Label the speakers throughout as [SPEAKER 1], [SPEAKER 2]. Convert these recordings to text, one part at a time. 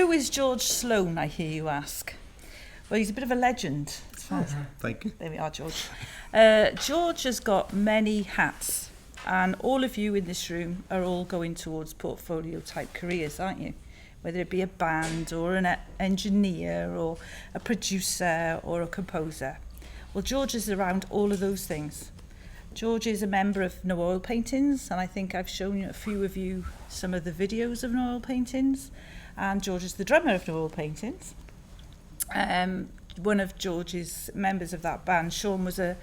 [SPEAKER 1] who is George Sloan, I hear you ask? Well, he's a bit of a legend.
[SPEAKER 2] Thank you.
[SPEAKER 1] There we are, George. George has got many hats, and all of you in this room are all going towards portfolio-type careers, aren't you? Whether it be a band or an engineer or a producer or a composer. Well, George is around all of those things. George is a member of No Oil Paintings, and I think I've shown a few of you some of the videos of No Oil Paintings. And George is the drummer of No Oil Paintings. One of George's members of that band, Sean, was a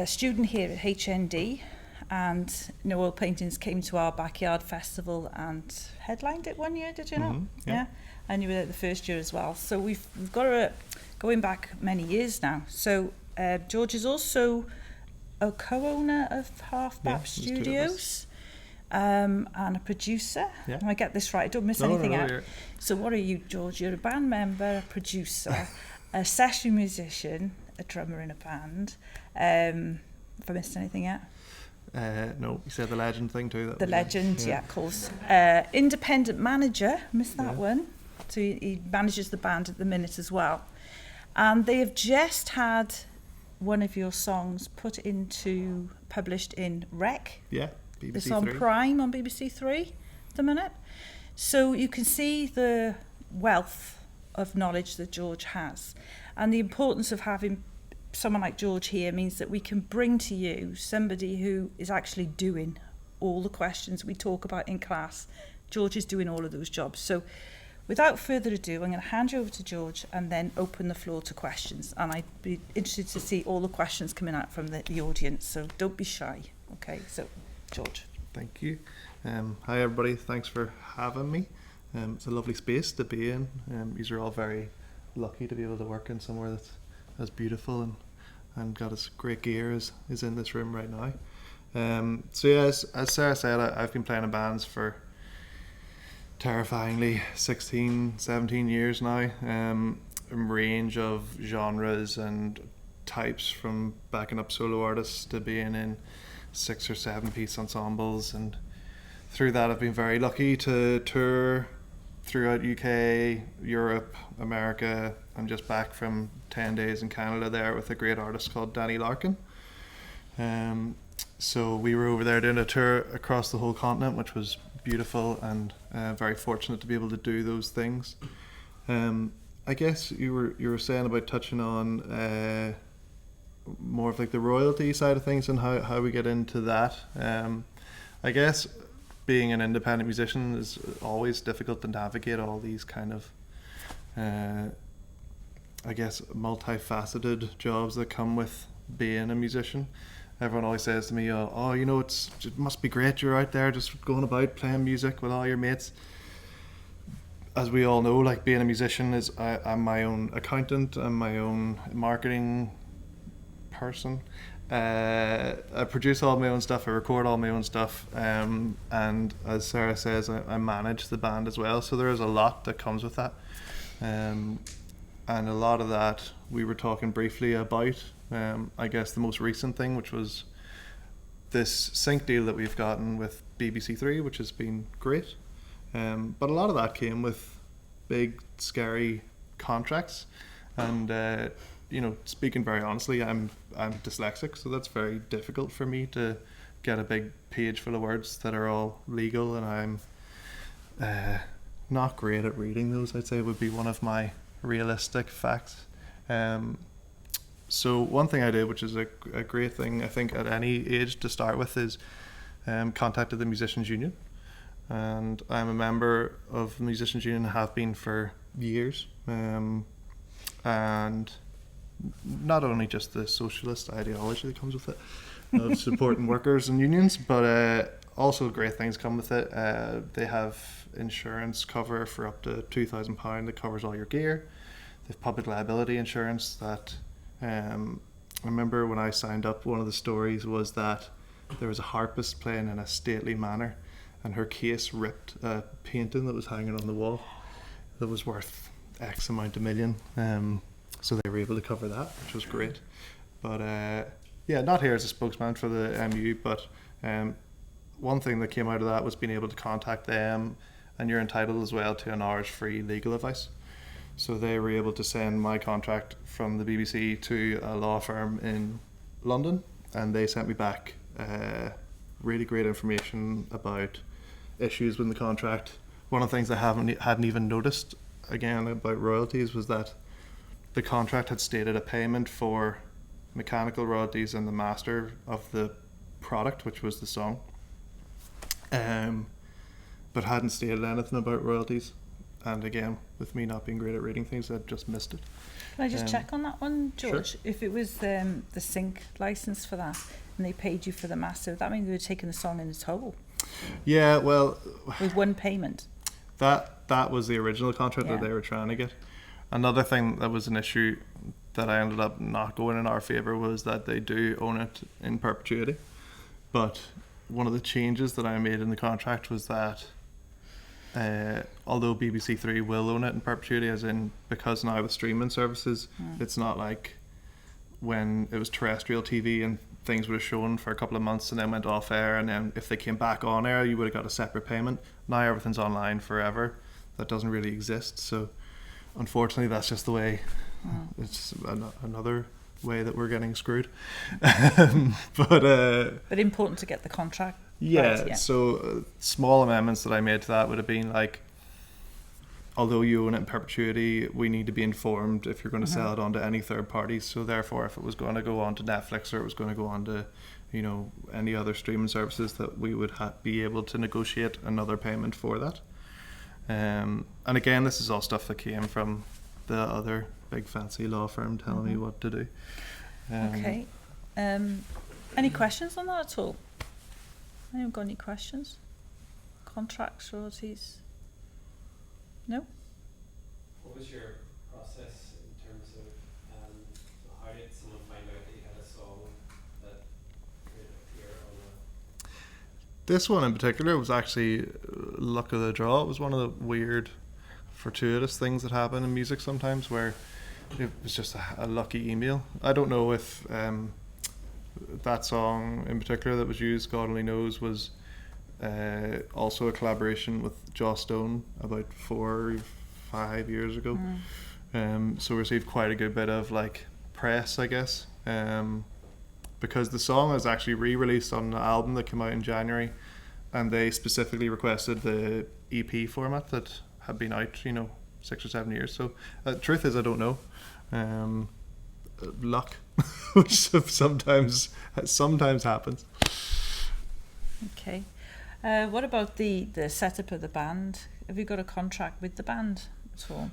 [SPEAKER 1] student here at HND, and No Oil Paintings came to our backyard festival and headlined it one year, did you know?
[SPEAKER 2] Mm-hmm, yeah.
[SPEAKER 1] And you were there the first year as well. So we've got going back many years now. So George is also a co-owner of Half Bap Studios. And a producer. Yeah. I get this right, I don't miss anything out. So what are you, George? You're a band member, a producer, a session musician, a drummer in a band. Have I missed anything yet?
[SPEAKER 2] No, you said the legend thing too.
[SPEAKER 1] The legend, yeah, of course. Independent manager, missed that one. So he manages the band at the minute as well. And they have just had one of your songs published in Rec.
[SPEAKER 2] Yeah, BBC
[SPEAKER 1] It's on
[SPEAKER 2] Three.
[SPEAKER 1] Prime on BBC Three at the minute. So you can see the wealth of knowledge that George has. And the importance of having someone like George here means that we can bring to you somebody who is actually doing all the questions we talk about in class. George is doing all of those jobs. So without further ado, I'm going to hand you over to George and then open the floor to questions. And I'd be interested to see all the questions coming out from the audience. So don't be shy. Okay, so George.
[SPEAKER 2] Thank you. Hi everybody, thanks for having me. It's a lovely space to be in. These are all very lucky to be able to work in somewhere that's as beautiful and got as great gear as is in this room right now. So yeah, as Sarah said, I've been playing in bands for terrifyingly 16, 17 years now. A range of genres and types, from backing up solo artists to being in 6 or 7 piece ensembles, and through that I've been very lucky to tour throughout UK, Europe, America. I'm just back from 10 days in Canada there with a great artist called Danny Larkin. So we were over there doing a tour across the whole continent, which was beautiful, and very fortunate to be able to do those things. I guess you were saying about touching on more of like the royalty side of things and how we get into that. I guess being an independent musician is always difficult to navigate all these kind of I guess multifaceted jobs that come with being a musician. Everyone always says to me, oh, you know, it must be great, you're out there just going about playing music with all your mates. As we all know, like, being a musician is, I'm my own accountant, I'm my own marketing person. I produce all my own stuff, I record all my own stuff, and as Sarah says, I manage the band as well, so there is a lot that comes with that. And a lot of that we were talking briefly about. I guess the most recent thing, which was this sync deal that we've gotten with BBC Three, which has been great. But a lot of that came with big, scary contracts. And you know, speaking very honestly, I'm dyslexic, so that's very difficult for me to get a big page full of words that are all legal, and I'm not great at reading those, I'd say, would be one of my realistic facts. So one thing I did, which is a great thing I think at any age to start with, is contacted the Musicians Union, and I'm a member of the Musicians Union, have been for years, and not only just the socialist ideology that comes with it of supporting workers and unions, but also great things come with it. They have insurance cover for up to £2,000 that covers all your gear. They have public liability insurance that I remember when I signed up, one of the stories was that there was a harpist playing in a stately manner, and her case ripped a painting that was hanging on the wall that was worth X amount of million. So they were able to cover that, which was great. But yeah, not here as a spokesman for the MU, but one thing that came out of that was being able to contact them and you're entitled as well to an hour's free legal advice. So they were able to send my contract from the BBC to a law firm in London, and they sent me back really great information about issues with the contract. One of the things I hadn't even noticed again about royalties was that the contract had stated a payment for mechanical royalties and the master of the product, which was the song, but hadn't stated anything about royalties. And again, with me not being great at reading things, I'd just missed it.
[SPEAKER 1] Can I just check on that one, George?
[SPEAKER 2] Sure.
[SPEAKER 1] If it was the sync license for that and they paid you for the master, that means they were taking the song in its whole
[SPEAKER 2] Yeah, well,
[SPEAKER 1] with one payment.
[SPEAKER 2] that was the original contract that
[SPEAKER 1] Yeah.
[SPEAKER 2] they were trying to get. Another thing that was an issue that I ended up not going in our favour was that they do own it in perpetuity. But one of the changes that I made in the contract was that although BBC Three will own it in perpetuity, as in because now with streaming services, it's not like when it was terrestrial TV and things would have shown for a couple of months and then went off air, and then if they came back on air, you would have got a separate payment. Now everything's online forever. That doesn't really exist. So unfortunately, that's just the way. It's another way that we're getting screwed. But
[SPEAKER 1] important to get the contract.
[SPEAKER 2] yeah,
[SPEAKER 1] Right, yeah.
[SPEAKER 2] so small amendments that I made to that would have been like, although you own it in perpetuity, we need to be informed if you're going to sell it on to any third parties. So therefore, if it was going to go on to Netflix or it was going to go on to, any other streaming services, that we would be able to negotiate another payment for that. And again, this is all stuff that came from the other big fancy law firm telling me what to do.
[SPEAKER 1] Okay. Any questions on that at all? Anyone got any questions? Contracts, royalties? No?
[SPEAKER 3] What was your process in terms of how did someone find out that you had a song that could appear on
[SPEAKER 2] This one in particular was actually luck of the draw. It was one of the weird, fortuitous things that happen in music sometimes, where it was just a lucky email. I don't know if that song in particular that was used, God Only Knows, was also a collaboration with Joss Stone about 4 or 5 years ago. So received quite a good bit of press, I guess, because the song is actually re-released on an album that came out in January, and they specifically requested the EP format that had been out 6 or 7 years. So truth is, I don't know. Luck, which sometimes happens.
[SPEAKER 1] Okay. What about the setup of the band? Have you got a contract with the band at all?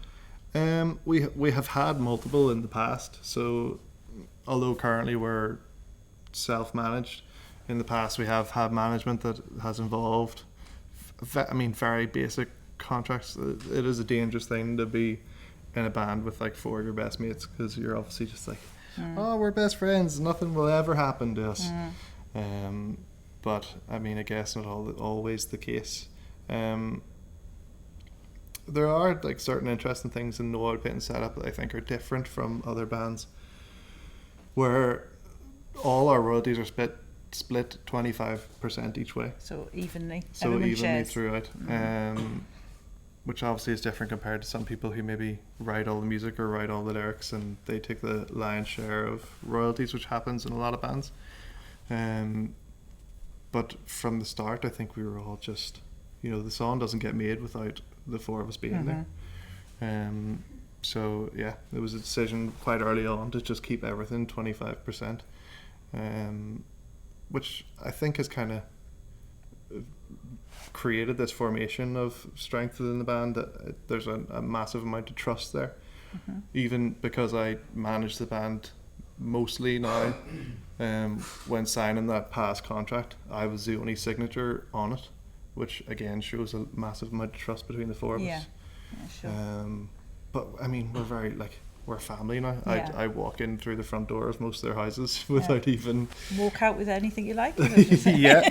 [SPEAKER 2] We have had multiple in the past. So although currently we're self-managed, in the past we have had management that has involved very basic contracts. It is a dangerous thing to be in a band with 4 of your best mates, because you're obviously just oh, we're best friends, nothing will ever happen to us. But I guess not always the case. There are certain interesting things in the Wild Peyton setup that I think are different from other bands, where all our royalties are split 25% each way.
[SPEAKER 1] So evenly.
[SPEAKER 2] So
[SPEAKER 1] Everyone
[SPEAKER 2] evenly
[SPEAKER 1] shares.
[SPEAKER 2] throughout. Which obviously is different compared to some people who maybe write all the music or write all the lyrics, and they take the lion's share of royalties, which happens in a lot of bands. But from the start, I think we were all just, the song doesn't get made without the 4 of us being there. So yeah, it was a decision quite early on to just keep everything 25%, which I think has kind of created this formation of strength within the band, that there's a massive amount of trust there. Even because I manage the band mostly now, when signing that past contract, I was the only signature on it, which again shows a massive amount of trust between the 4 of us.
[SPEAKER 1] Yeah, sure.
[SPEAKER 2] But we're very we're family now.
[SPEAKER 1] Yeah.
[SPEAKER 2] I walk in through the front door of most of their houses without even
[SPEAKER 1] Walk out with anything you like.
[SPEAKER 2] yeah.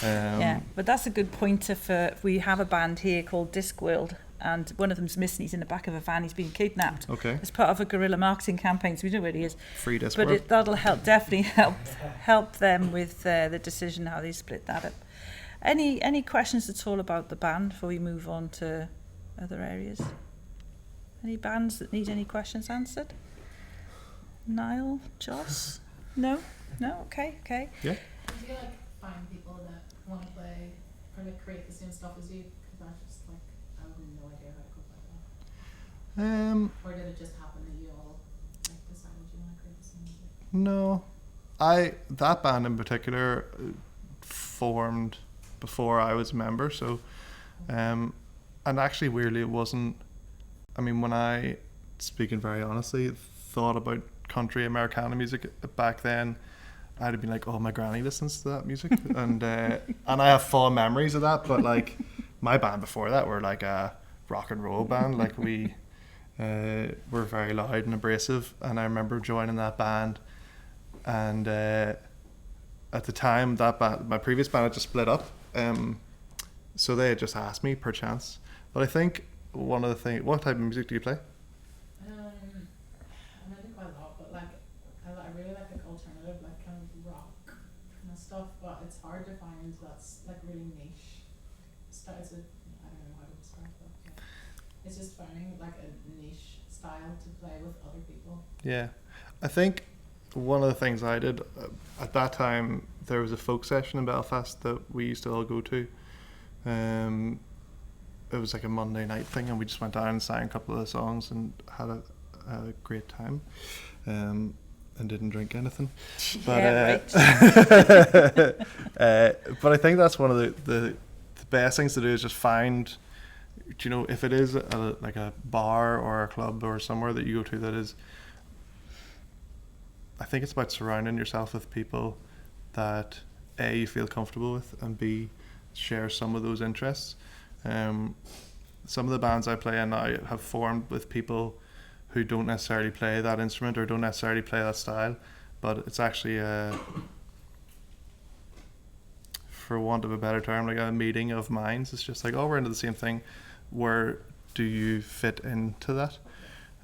[SPEAKER 1] Yeah, but that's a good pointer for. We have a band here called Discworld, and one of them's missing. He's in the back of a van. He's been kidnapped.
[SPEAKER 2] Okay.
[SPEAKER 1] As part of a guerrilla marketing campaign, so we don't know where he is.
[SPEAKER 2] Free Discworld.
[SPEAKER 1] But that'll definitely help them with the decision how they split that up. Any questions at all about the band before we move on to other areas? Any bands that need any questions answered? Niall, Joss? No? Okay.
[SPEAKER 2] Yeah.
[SPEAKER 4] Do you like find people that want to play or like create the same stuff as you? Because I just like I have no idea how to go about that. Or did it just happen that you all like decided you want to create the same music?
[SPEAKER 2] No, that band in particular formed before I was a member, so and actually weirdly it wasn't. I mean, when I, speaking very honestly, thought about country Americana music back then, I'd have been like, oh, my granny listens to that music, and I have fond memories of that. But like my band before that were like a rock and roll band, like we were very loud and abrasive, and I remember joining that band, and at the time that band, my previous band had just split up, so they had just asked me per chance. But I think one of the things, what type of music do you play?
[SPEAKER 4] I do quite a lot, but like I really like alternative, like kind of rock kind of stuff. But it's hard to find that's like really niche. I don't know how to describe that. But it's just finding like a niche style to play with other people.
[SPEAKER 2] Yeah, I think one of the things I did at that time, there was a folk session in Belfast that we used to all go to. It was like a Monday night thing, and we just went down and sang a couple of the songs and had a great time, and didn't drink anything. But but I think that's one of the best things to do is just find, you know, if it is like a bar or a club or somewhere that you go to that is, I think it's about surrounding yourself with people that A, you feel comfortable with, and B, share some of those interests. Some of the bands I play in now have formed with people who don't necessarily play that instrument or don't necessarily play that style, but it's actually for want of a better term, like a meeting of minds. It's just like, oh, we're into the same thing. Where do you fit into that?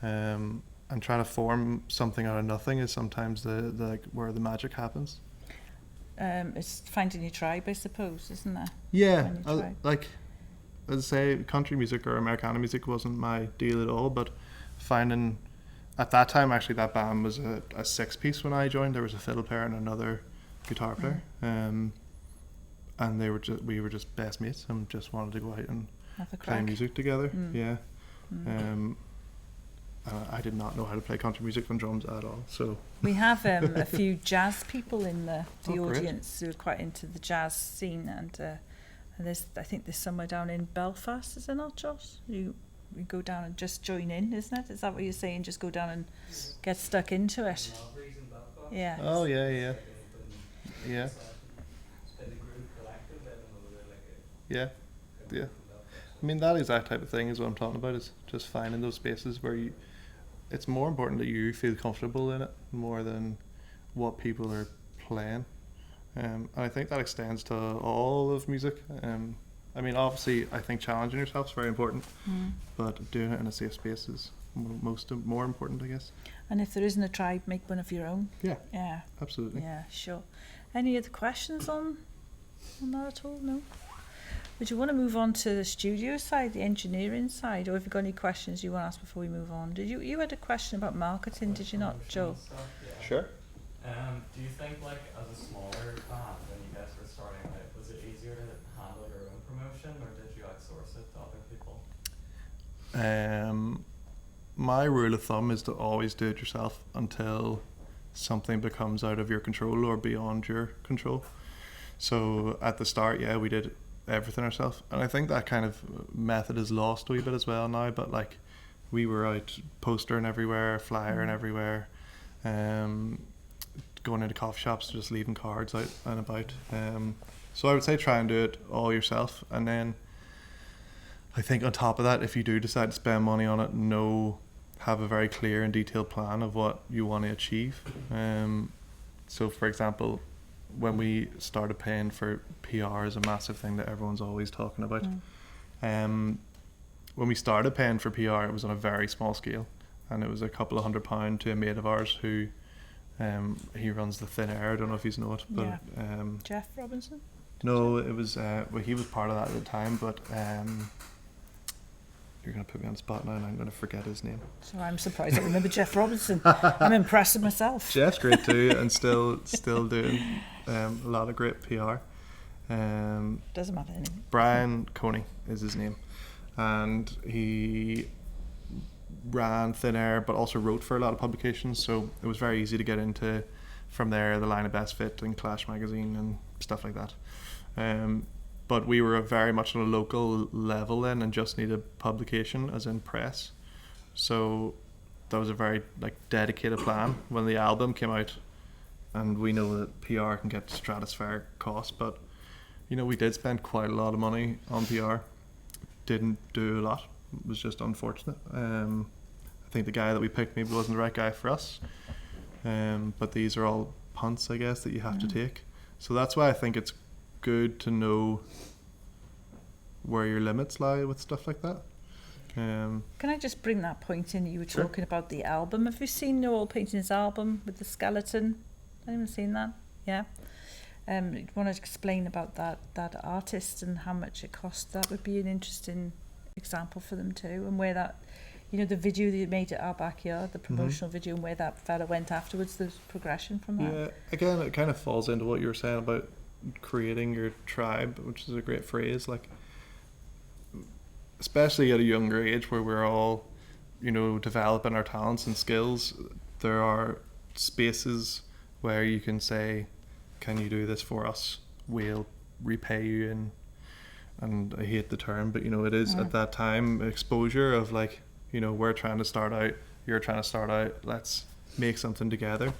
[SPEAKER 2] And trying to form something out of nothing is sometimes the like where the magic happens.
[SPEAKER 1] It's finding your tribe, I suppose, isn't it?
[SPEAKER 2] Yeah,
[SPEAKER 1] Finding your tribe.
[SPEAKER 2] like as I say, country music or Americana music wasn't my deal at all, but finding, at that time actually that band was a 6-piece when I joined. There was a fiddle player and another guitar player, and we were just best mates and just wanted to go out and play music together. Yeah. I did not know how to play country music on drums at all. So
[SPEAKER 1] we have a few jazz people in the
[SPEAKER 2] Oh, great.
[SPEAKER 1] audience who are quite into the jazz scene, and I think there's somewhere down in Belfast, is there not, Josh? You go down and just join in, isn't it? Is that what you're saying? Just go down and get stuck into it. Yeah.
[SPEAKER 2] Oh yeah. Yeah. Yeah. I mean, that exact type of thing is what I'm talking about, is just finding those spaces where it's more important that you feel comfortable in it more than what people are playing. And I think that extends to all of music. I mean, obviously, I think challenging yourself is very important, but doing it in a safe space is more important, I guess.
[SPEAKER 1] And if there isn't a tribe, make one of your own.
[SPEAKER 2] Yeah.
[SPEAKER 1] Yeah.
[SPEAKER 2] Absolutely.
[SPEAKER 1] Yeah, sure. Any other questions on that at all? No? Would you want to move on to the studio side, the engineering side, or have you got any questions you want to ask before we move on? Did you had a question about marketing, did you not, Joe?
[SPEAKER 2] Sure.
[SPEAKER 5] Do you think, like, as a smaller band, when you guys were starting out, was it easier to handle your own promotion, or did you outsource it to other people?
[SPEAKER 2] My rule of thumb is to always do it yourself until something becomes out of your control or beyond your control. So at the start, yeah, we did everything ourselves, and I think that kind of method is lost a wee bit as well now, but like we were out postering everywhere, flyering everywhere, going into coffee shops, just leaving cards out and about. So I would say try and do it all yourself, and then I think on top of that, if you do decide to spend money on it, have a very clear and detailed plan of what you want to achieve. So for example, when we started paying for PR is a massive thing that everyone's always talking about. When we started paying for PR, it was on a very small scale, and it was a couple of £100 to a mate of ours who he runs the Thin Air. I don't know if you know it, but
[SPEAKER 1] Jeff Robinson?
[SPEAKER 2] No, it was well, he was part of that at the time, but you're gonna put me on the spot now, and I'm gonna forget his name.
[SPEAKER 1] So I'm surprised I remember Jeff Robinson. I'm impressed with myself.
[SPEAKER 2] Jeff's great too, and still doing a lot of great PR.
[SPEAKER 1] Doesn't matter anyway.
[SPEAKER 2] Brian Coney is his name, and he ran Thin Air, but also wrote for a lot of publications. So it was very easy to get into from there, the line of Best Fit and Clash magazine and stuff like that. But we were very much on a local level then, and just needed publication, as in press. So that was a very dedicated plan. When the album came out, and we know that PR can get stratospheric costs, but we did spend quite a lot of money on PR. Didn't do a lot. It was just unfortunate. I think the guy that we picked maybe wasn't the right guy for us. But these are all punts, I guess, that you have to take. So that's why I think it's good to know where your limits lie with stuff like that.
[SPEAKER 1] Can I just bring that point in? You were talking about the album. Have you seen No Oil Painting's album with the skeleton? Anyone seen that? Yeah. You want to explain about that artist and how much it cost? That would be an interesting example for them too, and where that, the video that you made at our backyard, the promotional video, and where that fella went afterwards, the progression from that.
[SPEAKER 2] Yeah, again, it kind of falls into what you were saying about creating your tribe, which is a great phrase. Especially at a younger age, where we're all, developing our talents and skills, there are spaces where you can say, can you do this for us? We'll repay you. And I hate the term, but it is at that time exposure of we're trying to start out, you're trying to start out, let's make something together.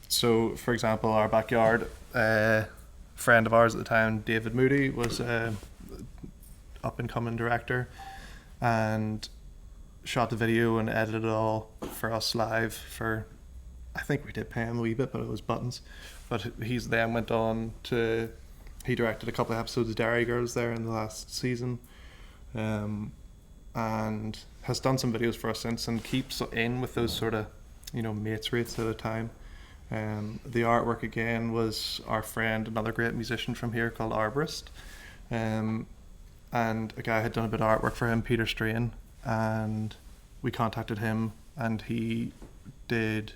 [SPEAKER 2] So for example, our backyard friend of ours at the time, David Moody, was up and coming director, and shot the video and edited it all for us live for, I think we did pay him a wee bit, but it was buttons. But he's then went on to, he directed a couple of episodes of Dairy Girls there in the last season, and has done some videos for us since, and keeps in with those sort of mates rates at a time. The artwork again was our friend, another great musician from here called Arborist, and a guy had done a bit of artwork for him, Peter Strain, and we contacted him, and he did,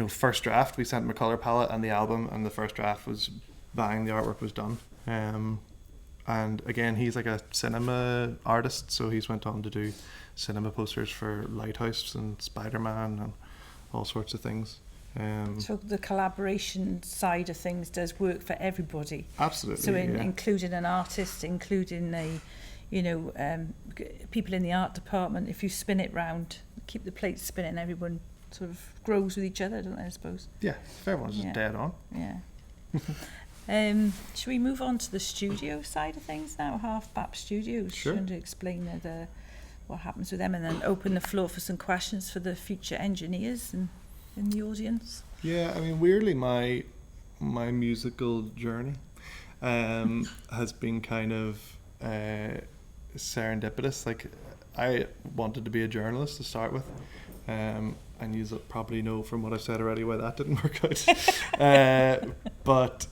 [SPEAKER 2] first draft. We sent him a colour palette and the album, and the first draft was bang, the artwork was done. And again, he's like a cinema artist, so he's went on to do cinema posters for Lighthouse and Spider-Man and all sorts of things.
[SPEAKER 1] So the collaboration side of things does work for everybody.
[SPEAKER 2] Absolutely.
[SPEAKER 1] So including an artist, including people in the art department. If you spin it round, keep the plates spinning, everyone sort of grows with each other, don't they, I suppose?
[SPEAKER 2] Yeah, if everyone's just dead on.
[SPEAKER 1] Yeah. Should we move on to the studio side of things now? Half Bap Studios.
[SPEAKER 2] Sure.
[SPEAKER 1] To explain what happens with them, and then open the floor for some questions for the future engineers and in the audience.
[SPEAKER 2] Yeah, I mean, weirdly, my musical journey has been kind of serendipitous. I wanted to be a journalist to start with, and you probably know from what I've said already why that didn't work out. But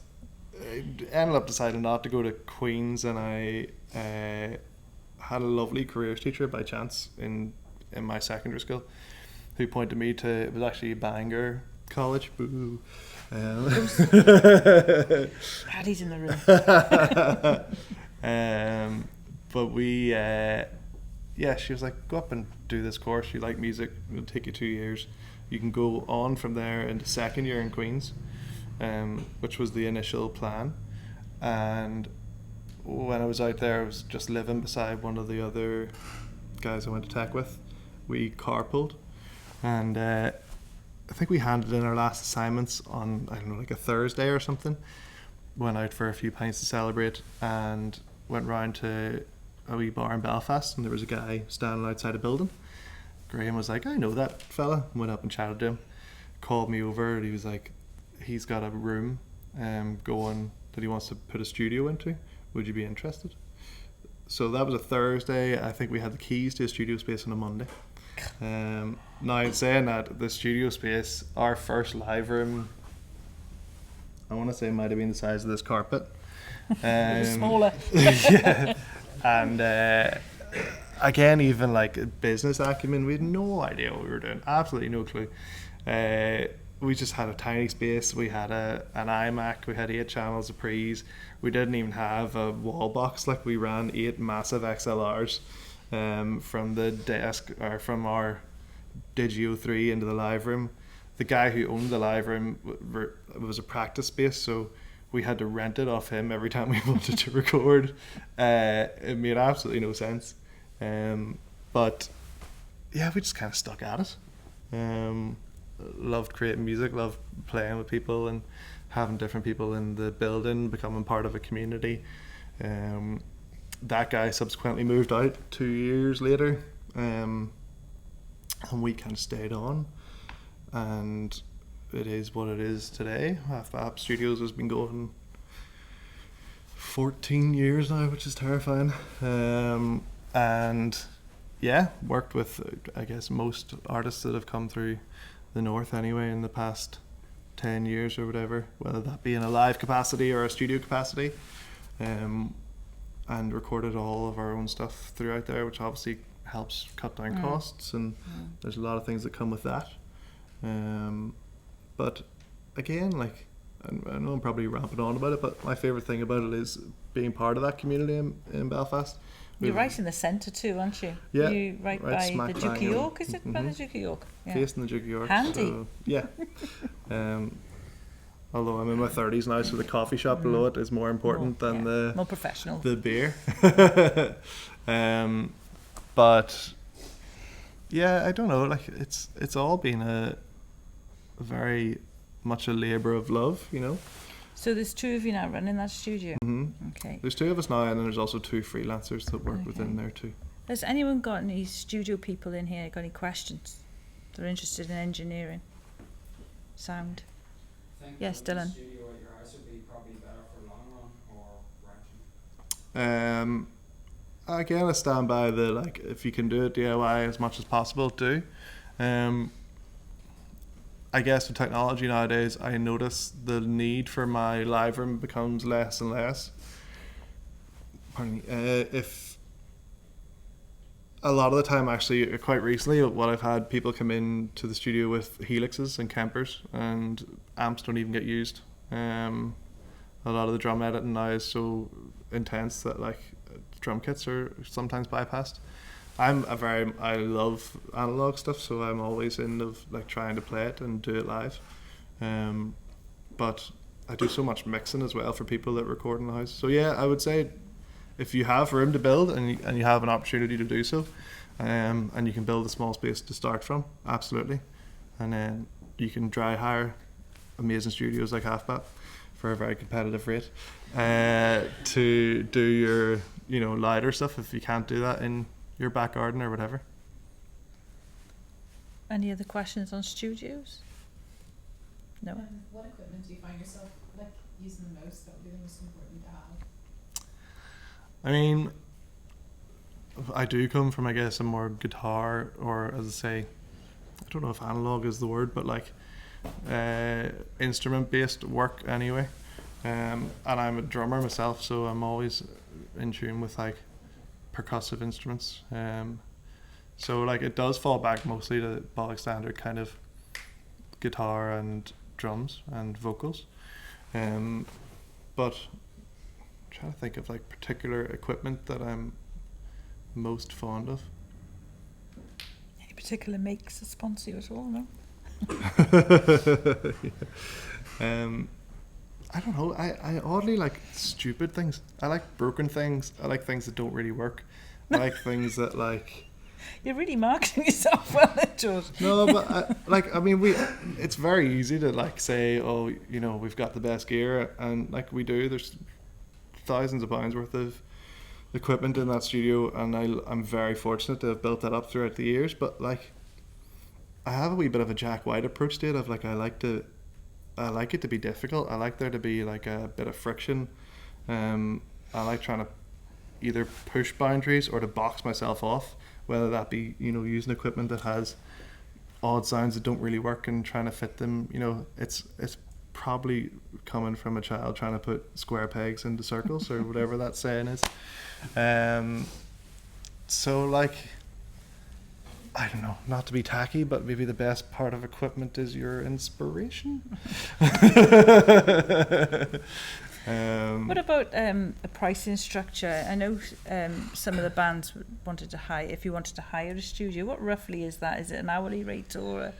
[SPEAKER 2] I ended up deciding not to go to Queen's, and I had a lovely careers teacher by chance in my secondary school, who pointed me to, it was actually Bangor College. Boo.
[SPEAKER 1] Paddy's in the room.
[SPEAKER 2] But we, she was like, go up and do this course. You like music, it'll take you 2 years. You can go on from there into second year in Queen's, which was the initial plan. And when I was out there, I was just living beside one of the other guys I went to tech with. We carpooled. And I think we handed in our last assignments on, I don't know, a Thursday or something. Went out for a few pints to celebrate, and went round to a wee bar in Belfast, and there was a guy standing outside a building. Graham was like, I know that fella. Went up and chatted to him. Called me over, and he was like, he's got a room going that he wants to put a studio into. Would you be interested? So that was a Thursday. I think we had the keys to a studio space on a Monday. Now, in saying that, the studio space, our first live room, I want to say might have been the size of this carpet.
[SPEAKER 1] It was smaller.
[SPEAKER 2] Yeah. And again, even like business acumen, we had no idea what we were doing. Absolutely no clue. We just had a tiny space. We had an iMac. We had 8 channels of pre's. We didn't even have a wall box. Like, we ran 8 massive XLRs from the desk, or from our Digio 3 into the live room. The guy who owned the live room, it was a practice space, so we had to rent it off him every time we wanted to record. It made absolutely no sense. But yeah, we just kind of stuck at it. Loved creating music, loved playing with people and having different people in the building, becoming part of a community. That guy subsequently moved out 2 years later, and we kind of stayed on, and it is what it is today. App Studios has been going 14 years now, which is terrifying. And yeah, worked with, I guess, most artists that have come through the north anyway in the past 10 years or whatever, whether that be in a live capacity or a studio capacity, and recorded all of our own stuff throughout there, which obviously helps cut down costs, and there's a lot of things that come with that. But again, like, I know I'm probably ramping on about it, but my favourite thing about it is being part of that community in Belfast.
[SPEAKER 1] You're right in the centre too, aren't you?
[SPEAKER 2] Yeah,
[SPEAKER 1] You right by
[SPEAKER 2] smack
[SPEAKER 1] the Duke of
[SPEAKER 2] bang in-
[SPEAKER 1] York, is it? By the Duke of York? Yeah.
[SPEAKER 2] Facing the Duke of York.
[SPEAKER 1] Handy.
[SPEAKER 2] So, yeah. Although I'm in my 30s now, so the coffee shop below it is more important than
[SPEAKER 1] more professional.
[SPEAKER 2] the beer. But yeah, I don't know. Like, it's all been a very much a labour of love, you know.
[SPEAKER 1] So there's 2 of you now running that studio. Okay.
[SPEAKER 2] There's 2 of us now, and then there's also 2 freelancers that work within there too.
[SPEAKER 1] Has anyone got any studio people in here? Got any questions? They're interested in engineering, sound.
[SPEAKER 3] I think
[SPEAKER 1] Yes,
[SPEAKER 3] the
[SPEAKER 1] Dylan.
[SPEAKER 3] studio at your house would be probably better for long run or renting.
[SPEAKER 2] Again, I stand by the, like, if you can do it DIY as much as possible, do. I guess with technology nowadays, I notice the need for my live room becomes less and less. Pardon me. If a lot of the time, actually, quite recently, what I've had people come in to the studio with Helixes and Kempers, and amps don't even get used. A lot of the drum editing now is so intense that, like, drum kits are sometimes bypassed. I love analog stuff, so I'm always in of, like, trying to play it and do it live. But I do so much mixing as well for people that record in the house. So yeah, I would say if you have room to build and you have an opportunity to do so, and you can build a small space to start from, absolutely. And then you can hire amazing studios like Halfbat for a very competitive rate to do your, you know, lighter stuff if you can't do that in your back garden or whatever.
[SPEAKER 1] Any other questions on studios? No.
[SPEAKER 4] What equipment do you find yourself like using the most? That would be the most important to have.
[SPEAKER 2] I mean, I do come from, I guess, a more guitar, or as I say, I don't know if analog is the word, but like instrument based work anyway. And I'm a drummer myself, so I'm always in tune with, like, percussive instruments. So, like, it does fall back mostly to bog standard kind of guitar and drums and vocals. But I'm trying to think of, like, particular equipment that I'm most fond of.
[SPEAKER 1] Any particular makes that sponsor you at all? No.
[SPEAKER 2] I don't know. I oddly like stupid things. I like broken things. I like things that don't really work. I like things that, like.
[SPEAKER 1] You're really marketing yourself well, there, George.
[SPEAKER 2] No, but I mean, it's very easy to, like, say, oh, you know, we've got the best gear, and, like, we do. There's thousands of pounds worth of equipment in that studio, and I'm very fortunate to have built that up throughout the years. But, like, I have a wee bit of a Jack White approach to it. Of, like, I like it to be difficult. I like there to be, like, a bit of friction. I like trying to either push boundaries or to box myself off, whether that be, you know, using equipment that has odd sounds that don't really work and trying to fit them. You know, it's probably coming from a child trying to put square pegs into circles or whatever that saying is. So like, I don't know, not to be tacky, but maybe the best part of equipment is your inspiration.
[SPEAKER 1] What about a pricing structure? I know some of the bands wanted to hire, if you wanted to hire a studio, what roughly is that? Is it an hourly rate or,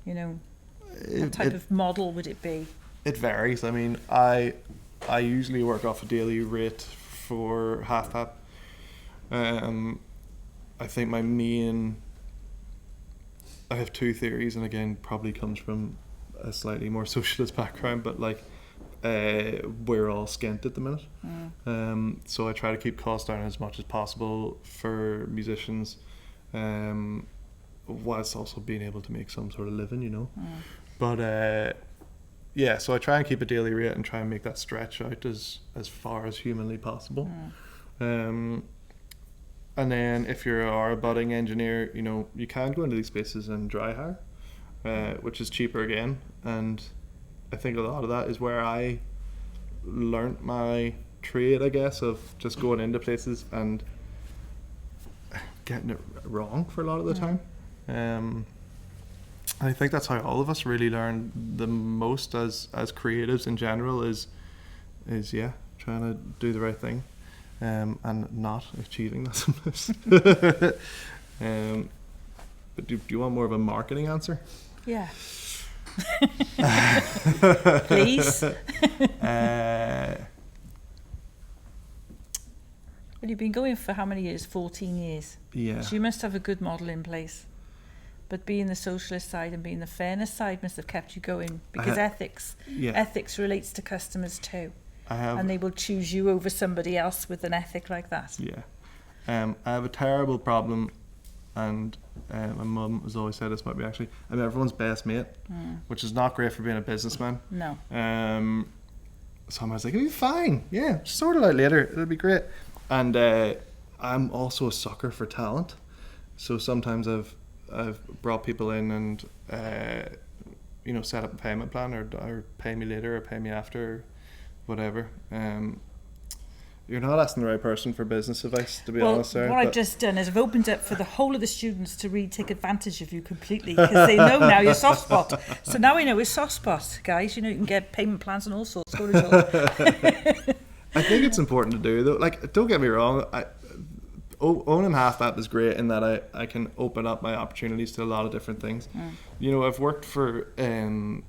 [SPEAKER 1] what type of model would it be?
[SPEAKER 2] It varies. I mean, I usually work off a daily rate for half pap. I think my main, I have two theories, and again, probably comes from a slightly more socialist background, but like, we're all skint at the minute. So I try to keep costs down as much as possible for musicians, whilst also being able to make some sort of living, But yeah, so I try and keep a daily rate and try and make that stretch out as far as humanly possible. And then if you are a budding engineer, you can go into these spaces and dry hire, which is cheaper again. And I think a lot of that is where I learnt my trade, I guess, of just going into places and getting it wrong for a lot of the time. I think that's how all of us really learn the most as creatives in general is trying to do the right thing, and not achieving that sometimes. But do you want more of a marketing answer?
[SPEAKER 1] Yeah. Please. Well, you've been going for how many years? 14 years.
[SPEAKER 2] Yeah.
[SPEAKER 1] So you must have a good model in place. But being the socialist side and being the fairness side must have kept you going, because ethics relates to customers too. And they will choose you over somebody else with an ethic like that.
[SPEAKER 2] Yeah. I have a terrible problem, and my mum has always said this about me actually. I'm everyone's best mate, which is not great for being a businessman.
[SPEAKER 1] No.
[SPEAKER 2] So I was like, it'll be fine. Yeah, sort it out later. It'll be great. And I'm also a sucker for talent. So sometimes I've brought people in and set up a payment plan or pay me later or pay me after, whatever. You're not asking the right person for business advice, to be honest, Sarah.
[SPEAKER 1] What I've just done is I've opened up for the whole of the students to really take advantage of you completely, because they know now your soft spot. So now we know it's soft spot, guys. You can get payment plans and all sorts. Go to job.
[SPEAKER 2] I think it's important to do, though. Like, don't get me wrong. Owning half app is great in that I can open up my opportunities to a lot of different things. I've worked for I've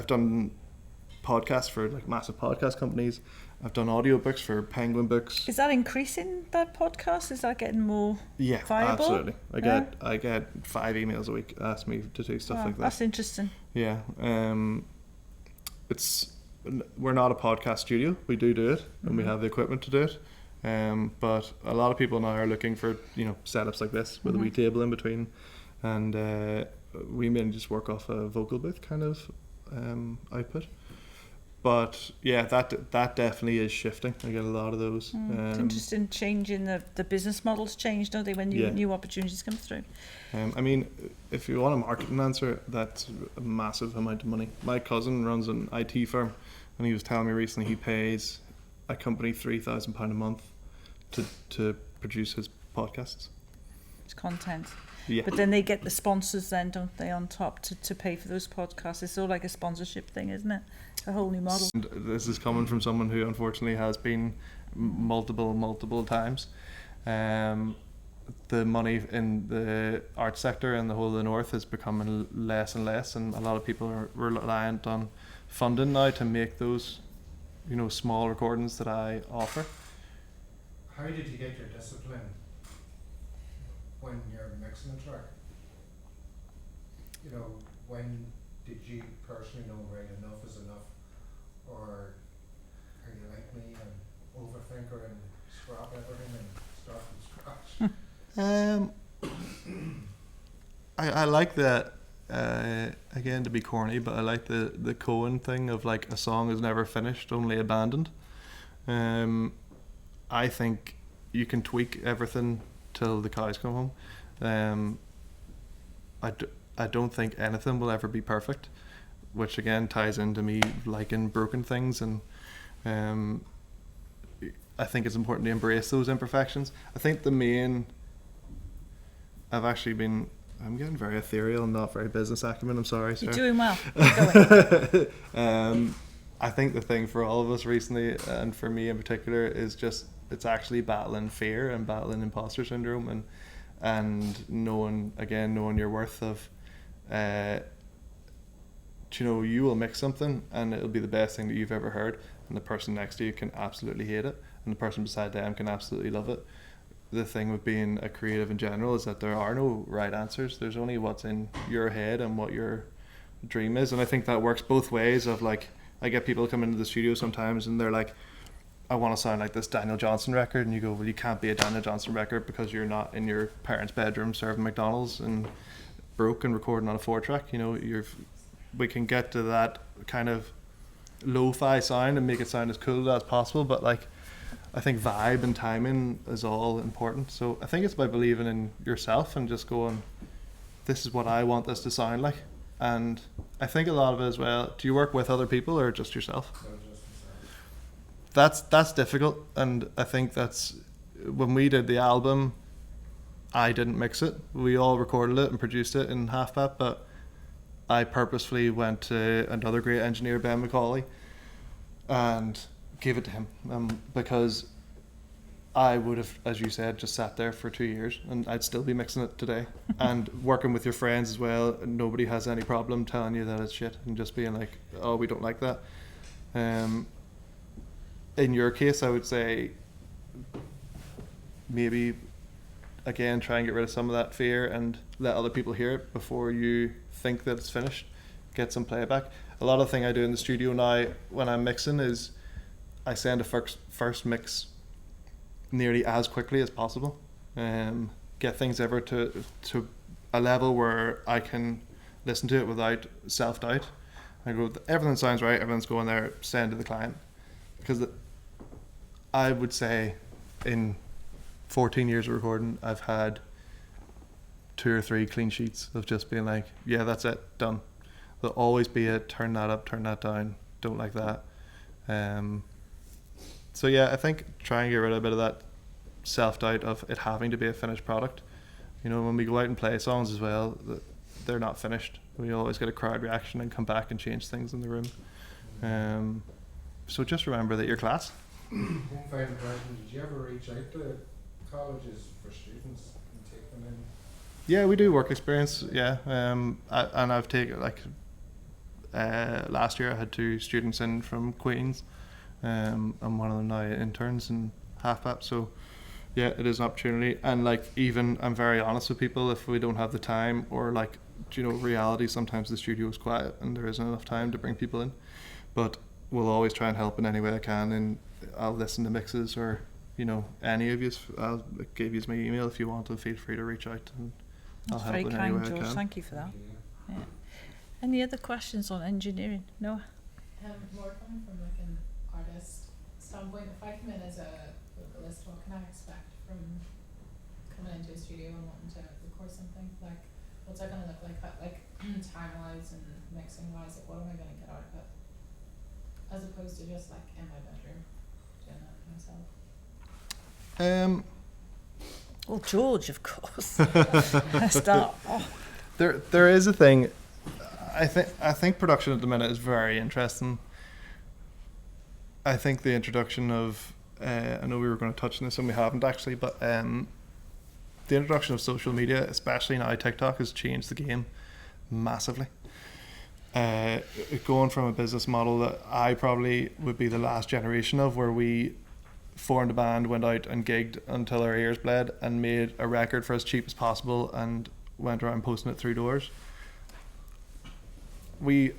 [SPEAKER 2] done podcasts for like massive podcast companies. I've done audiobooks for Penguin Books.
[SPEAKER 1] Is that increasing, that podcast? Is that getting more viable?
[SPEAKER 2] Absolutely. I get 5 emails a week ask me to do stuff like that.
[SPEAKER 1] That's interesting.
[SPEAKER 2] Yeah. We're not a podcast studio. We do it, and we have the equipment to do it. But a lot of people now are looking for setups like this with a wee table in between, and we mainly just work off a vocal booth kind of output. But yeah, that definitely is shifting. I get a lot of those.
[SPEAKER 1] It's interesting, changing the business models change, don't they, when new opportunities come through?
[SPEAKER 2] I mean, if you want a marketing answer, that's a massive amount of money. My cousin runs an IT firm, and he was telling me recently he pays a company £3,000 a month to produce his podcasts.
[SPEAKER 1] It's content.
[SPEAKER 2] Yeah.
[SPEAKER 1] But then they get the sponsors then, don't they, on top to pay for those podcasts. It's all like a sponsorship thing, isn't it? It's a whole new model.
[SPEAKER 2] And this is coming from someone who unfortunately has been multiple times. The money in the art sector in the whole of the north is becoming less and less, and a lot of people are reliant on funding now to make those small recordings that I offer.
[SPEAKER 6] How did you get your discipline when you're mixing a track? When did you personally know, right, enough is enough? Or are you like me, an overthinker and scrap everything and start from scratch?
[SPEAKER 2] I like that, again, to be corny, but I like the Cohen thing of like a song is never finished, only abandoned. I think you can tweak everything till the cows come home. I don't think anything will ever be perfect, which again ties into me liking broken things, and I think it's important to embrace those imperfections. I think the main, I'm getting very ethereal and not very business acumen, I'm sorry,
[SPEAKER 1] You're
[SPEAKER 2] sir.
[SPEAKER 1] doing well. Keep going.
[SPEAKER 2] I think the thing for all of us recently, and for me in particular, is just it's actually battling fear and battling imposter syndrome, and knowing your worth of, you will mix something and it'll be the best thing that you've ever heard, and the person next to you can absolutely hate it, and the person beside them can absolutely love it. The thing with being a creative in general is that there are no right answers. There's only what's in your head and what your dream is, and I think that works both ways. Of like, I get people come into the studio sometimes and they're like, I want to sound like this Daniel Johnston record, and you go, well, you can't be a Daniel Johnston record because you're not in your parents' bedroom serving McDonald's and broke and recording on a 4-track. We can get to that kind of lo-fi sound and make it sound as cool as possible, but like, I think vibe and timing is all important. So I think it's by believing in yourself and just going, this is what I want this to sound like. And I think a lot of it as well, do you work with other people or just yourself?
[SPEAKER 6] So just myself.
[SPEAKER 2] That's difficult, and I think that's when we did the album, I didn't mix it. We all recorded it and produced it in half bat, but I purposefully went to another great engineer, Ben McCauley, and gave it to him, because I would have, as you said, just sat there for 2 years and I'd still be mixing it today. And working with your friends as well, nobody has any problem telling you that it's shit and just being like, oh, we don't like that. In your case, I would say maybe again try and get rid of some of that fear and let other people hear it before you think that it's finished. Get some playback. A lot of the thing I do in the studio now when I'm mixing is I send a first mix nearly as quickly as possible. Get things ever to a level where I can listen to it without self-doubt. I go, everything sounds right, everything's going there, send to the client. Because I would say in 14 years of recording, I've had 2 or 3 clean sheets of just being like, yeah, that's it, done. There'll always be a turn that up, turn that down, don't like that. So yeah, I think try and get rid of a bit of that self-doubt of it having to be a finished product. When we go out and play songs as well, they're not finished. We always get a crowd reaction and come back and change things in the room. So just remember that you're class.
[SPEAKER 6] One final question, did you ever reach out to colleges for students and take them in?
[SPEAKER 2] Yeah, we do work experience, yeah. I've taken, last year I had 2 students in from Queen's, and one of them now interns in half-bat, so yeah, it is an opportunity. And even I'm very honest with people, if we don't have the time or reality, sometimes the studio is quiet and there isn't enough time to bring people in, but we'll always try and help in any way I can, and I'll listen to mixes, or any of you, I'll give you my email if you want to. Feel free to reach out and I'll
[SPEAKER 1] That's
[SPEAKER 2] help
[SPEAKER 1] very
[SPEAKER 2] in any
[SPEAKER 1] kind,
[SPEAKER 2] way I
[SPEAKER 1] George.
[SPEAKER 2] can.
[SPEAKER 1] Thank you for that.
[SPEAKER 6] Yeah.
[SPEAKER 1] Yeah. Any other questions on engineering? Noah?
[SPEAKER 4] More coming from an artist standpoint, if I come in as a vocalist, what can I expect from coming into a studio and wanting to record something? What's that gonna look like? Time-wise and mixing-wise, what am I gonna get out of it? As opposed to just in my bedroom doing that myself.
[SPEAKER 1] Well, George, of course. Start. Oh.
[SPEAKER 2] There is a thing. I think production at the minute is very interesting. I think the introduction of I know we were going to touch on this and we haven't actually, but the introduction of social media, especially now TikTok, has changed the game massively. Going from a business model that I probably would be the last generation of, where we formed a band, went out and gigged until our ears bled and made a record for as cheap as possible and went around posting it through doors. We,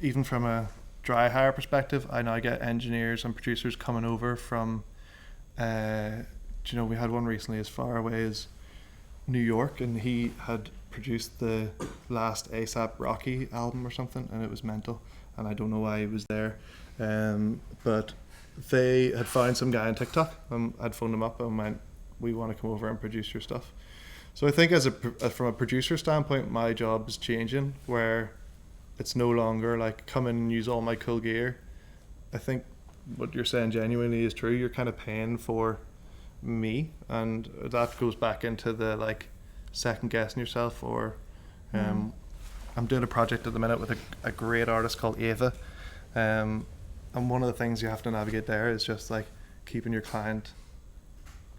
[SPEAKER 2] even from a dry hire perspective, I now get engineers and producers coming over from, we had one recently as far away as New York, and he had produced the last ASAP Rocky album or something, and it was mental, and I don't know why he was there, but they had found some guy on TikTok, and I'd phoned him up and went, we want to come over and produce your stuff. So I think from a producer standpoint, my job is changing, where it's no longer like come in and use all my cool gear. I think what you're saying genuinely is true. You're kind of paying for me, and that goes back into the like second guessing yourself. Or I'm doing a project at the minute with a great artist called Ava, and one of the things you have to navigate there is just like keeping your client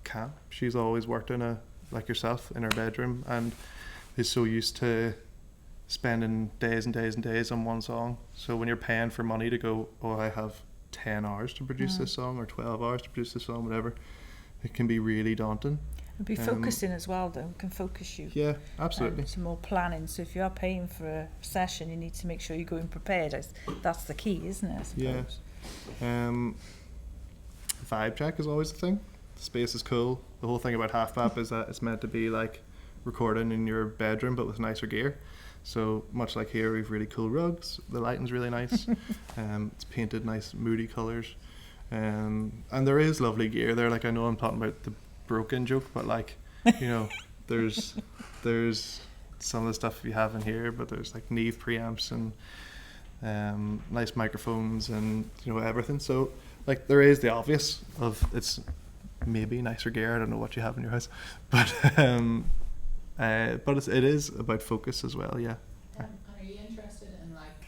[SPEAKER 2] calm. She's always worked in a like yourself in her bedroom and is so used to spending days and days and days on one song. So when you're paying for money to go, oh, I have 10 hours to produce this song or 12 hours to produce this song, whatever, it can be really daunting.
[SPEAKER 1] It'll be focusing as well, though. It can focus you.
[SPEAKER 2] Yeah, absolutely.
[SPEAKER 1] Some more planning. So if you are paying for a session, you need to make sure you're going prepared. That's the key, isn't it? I suppose.
[SPEAKER 2] Yeah. Vibe check is always the thing. The space is cool. The whole thing about Half Bap is that it's meant to be like recording in your bedroom but with nicer gear. So much like here, we've really cool rugs. The lighting's really nice. It's painted nice moody colours. And there is lovely gear there. Like I know I'm talking about the broken joke, but like, you know, there's some of the stuff you have in here, but there's like Neve preamps and nice microphones and, you know, everything. So like there is the obvious of it's maybe nicer gear. I don't know what you have in your house, but it is about focus as well. Yeah.
[SPEAKER 4] And are you interested in like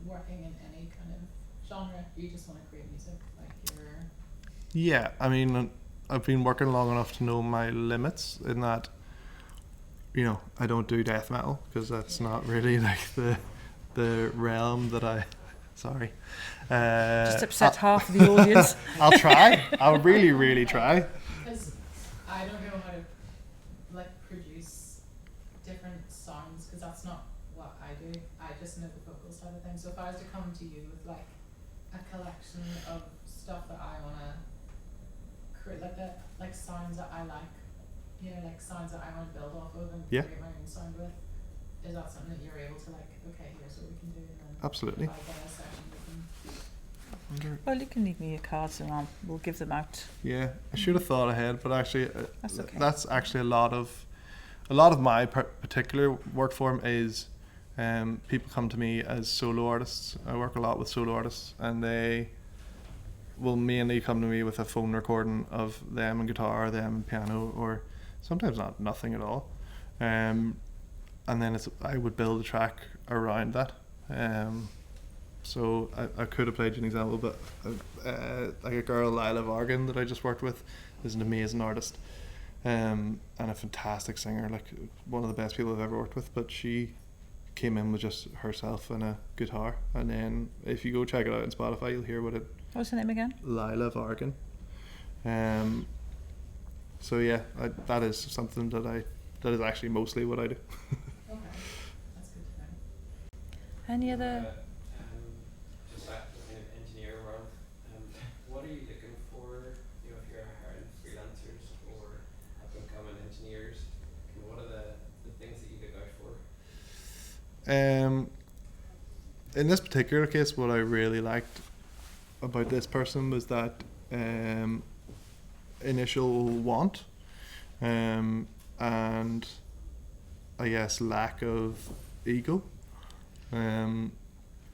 [SPEAKER 4] working in any kind of genre? Do you just want to create music? Like you're.
[SPEAKER 2] Yeah, I mean, I've been working long enough to know my limits in that, you know, I don't do death metal because that's not really like the realm that I. Sorry.
[SPEAKER 1] Just upset half of the audience.
[SPEAKER 2] I'll try. I'll really try.
[SPEAKER 4] Because I don't know how to like produce different songs because that's not what I do. I just know the vocal side of things. So if I was to come to you with like a collection of stuff that I want to create, like sounds that I like, you know, like sounds that I want to build off of and
[SPEAKER 2] Yeah.
[SPEAKER 4] create my own sound with, is that something that you're able to like, okay, here's what we can do, and then
[SPEAKER 2] Absolutely.
[SPEAKER 4] if I get a session we can.
[SPEAKER 1] Well, you can leave me your cards and we'll give them out.
[SPEAKER 2] Yeah, I should have thought ahead, but actually,
[SPEAKER 1] That's okay.
[SPEAKER 2] that's actually a lot of my particular work form is people come to me as solo artists. I work a lot with solo artists, and they will mainly come to me with a phone recording of them and guitar, them and piano, or sometimes nothing at all. And then I would build a track around that. So I could have played you an example, but like a girl, Lila Vargan, that I just worked with, is an amazing artist and a fantastic singer, like one of the best people I've ever worked with. But she came in with just herself and a guitar, and then if you go check it out on Spotify, you'll hear
[SPEAKER 1] What's the name again?
[SPEAKER 2] Lila Vargan. So yeah, that is something that is actually mostly what I do.
[SPEAKER 4] Okay, that's good to know.
[SPEAKER 1] Any other?
[SPEAKER 3] Just back to the kind of engineer world. What are you looking for? You know, if you're hiring freelancers or up and coming engineers, what are the things that you look out for?
[SPEAKER 2] In this particular case, what I really liked about this person was that initial want and I guess lack of ego.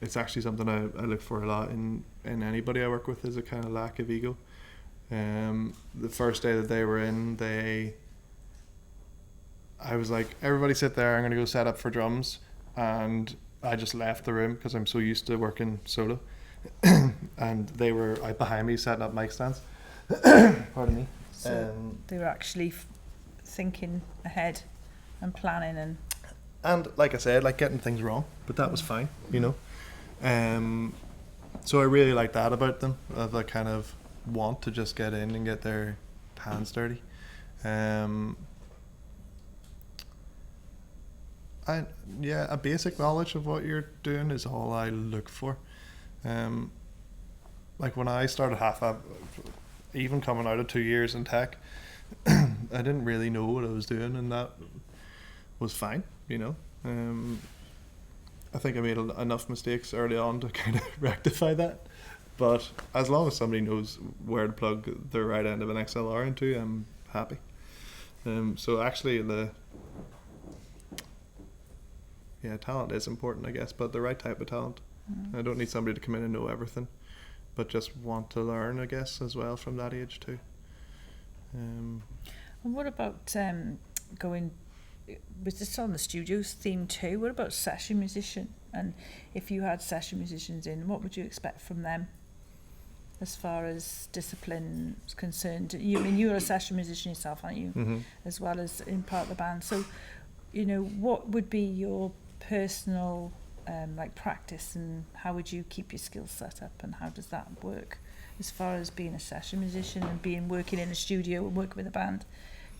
[SPEAKER 2] It's actually something I look for a lot in anybody I work with, is a kind of lack of ego. The first day that they were in, I was like, everybody sit there, I'm going to go set up for drums, and I just left the room because I'm so used to working solo. And they were out behind me setting up mic stands. Pardon me.
[SPEAKER 1] So they were actually thinking ahead and planning
[SPEAKER 2] and like I said, like getting things wrong, but that was fine, you know. So I really like that about them, of the kind of want to just get in and get their hands dirty. A basic knowledge of what you're doing is all I look for. Like when I started Half Up, even coming out of 2 years in tech, I didn't really know what I was doing, and that was fine, you know. I think I made enough mistakes early on to kind of rectify that, but as long as somebody knows where to plug the right end of an XLR into, I'm happy. So actually yeah, talent is important, I guess, but the right type of talent. I don't need somebody to come in and know everything, but just want to learn, I guess, as well from that age too.
[SPEAKER 1] And what about going, was this on the studios theme too? What about session musician? And if you had session musicians in, what would you expect from them as far as discipline is concerned? I mean, you're a session musician yourself, aren't you?
[SPEAKER 2] Mm-hmm.
[SPEAKER 1] As well as in part of the band. So, you know, what would be your personal like practice, and how would you keep your skills set up, and how does that work as far as being a session musician and working in a studio and working with a band,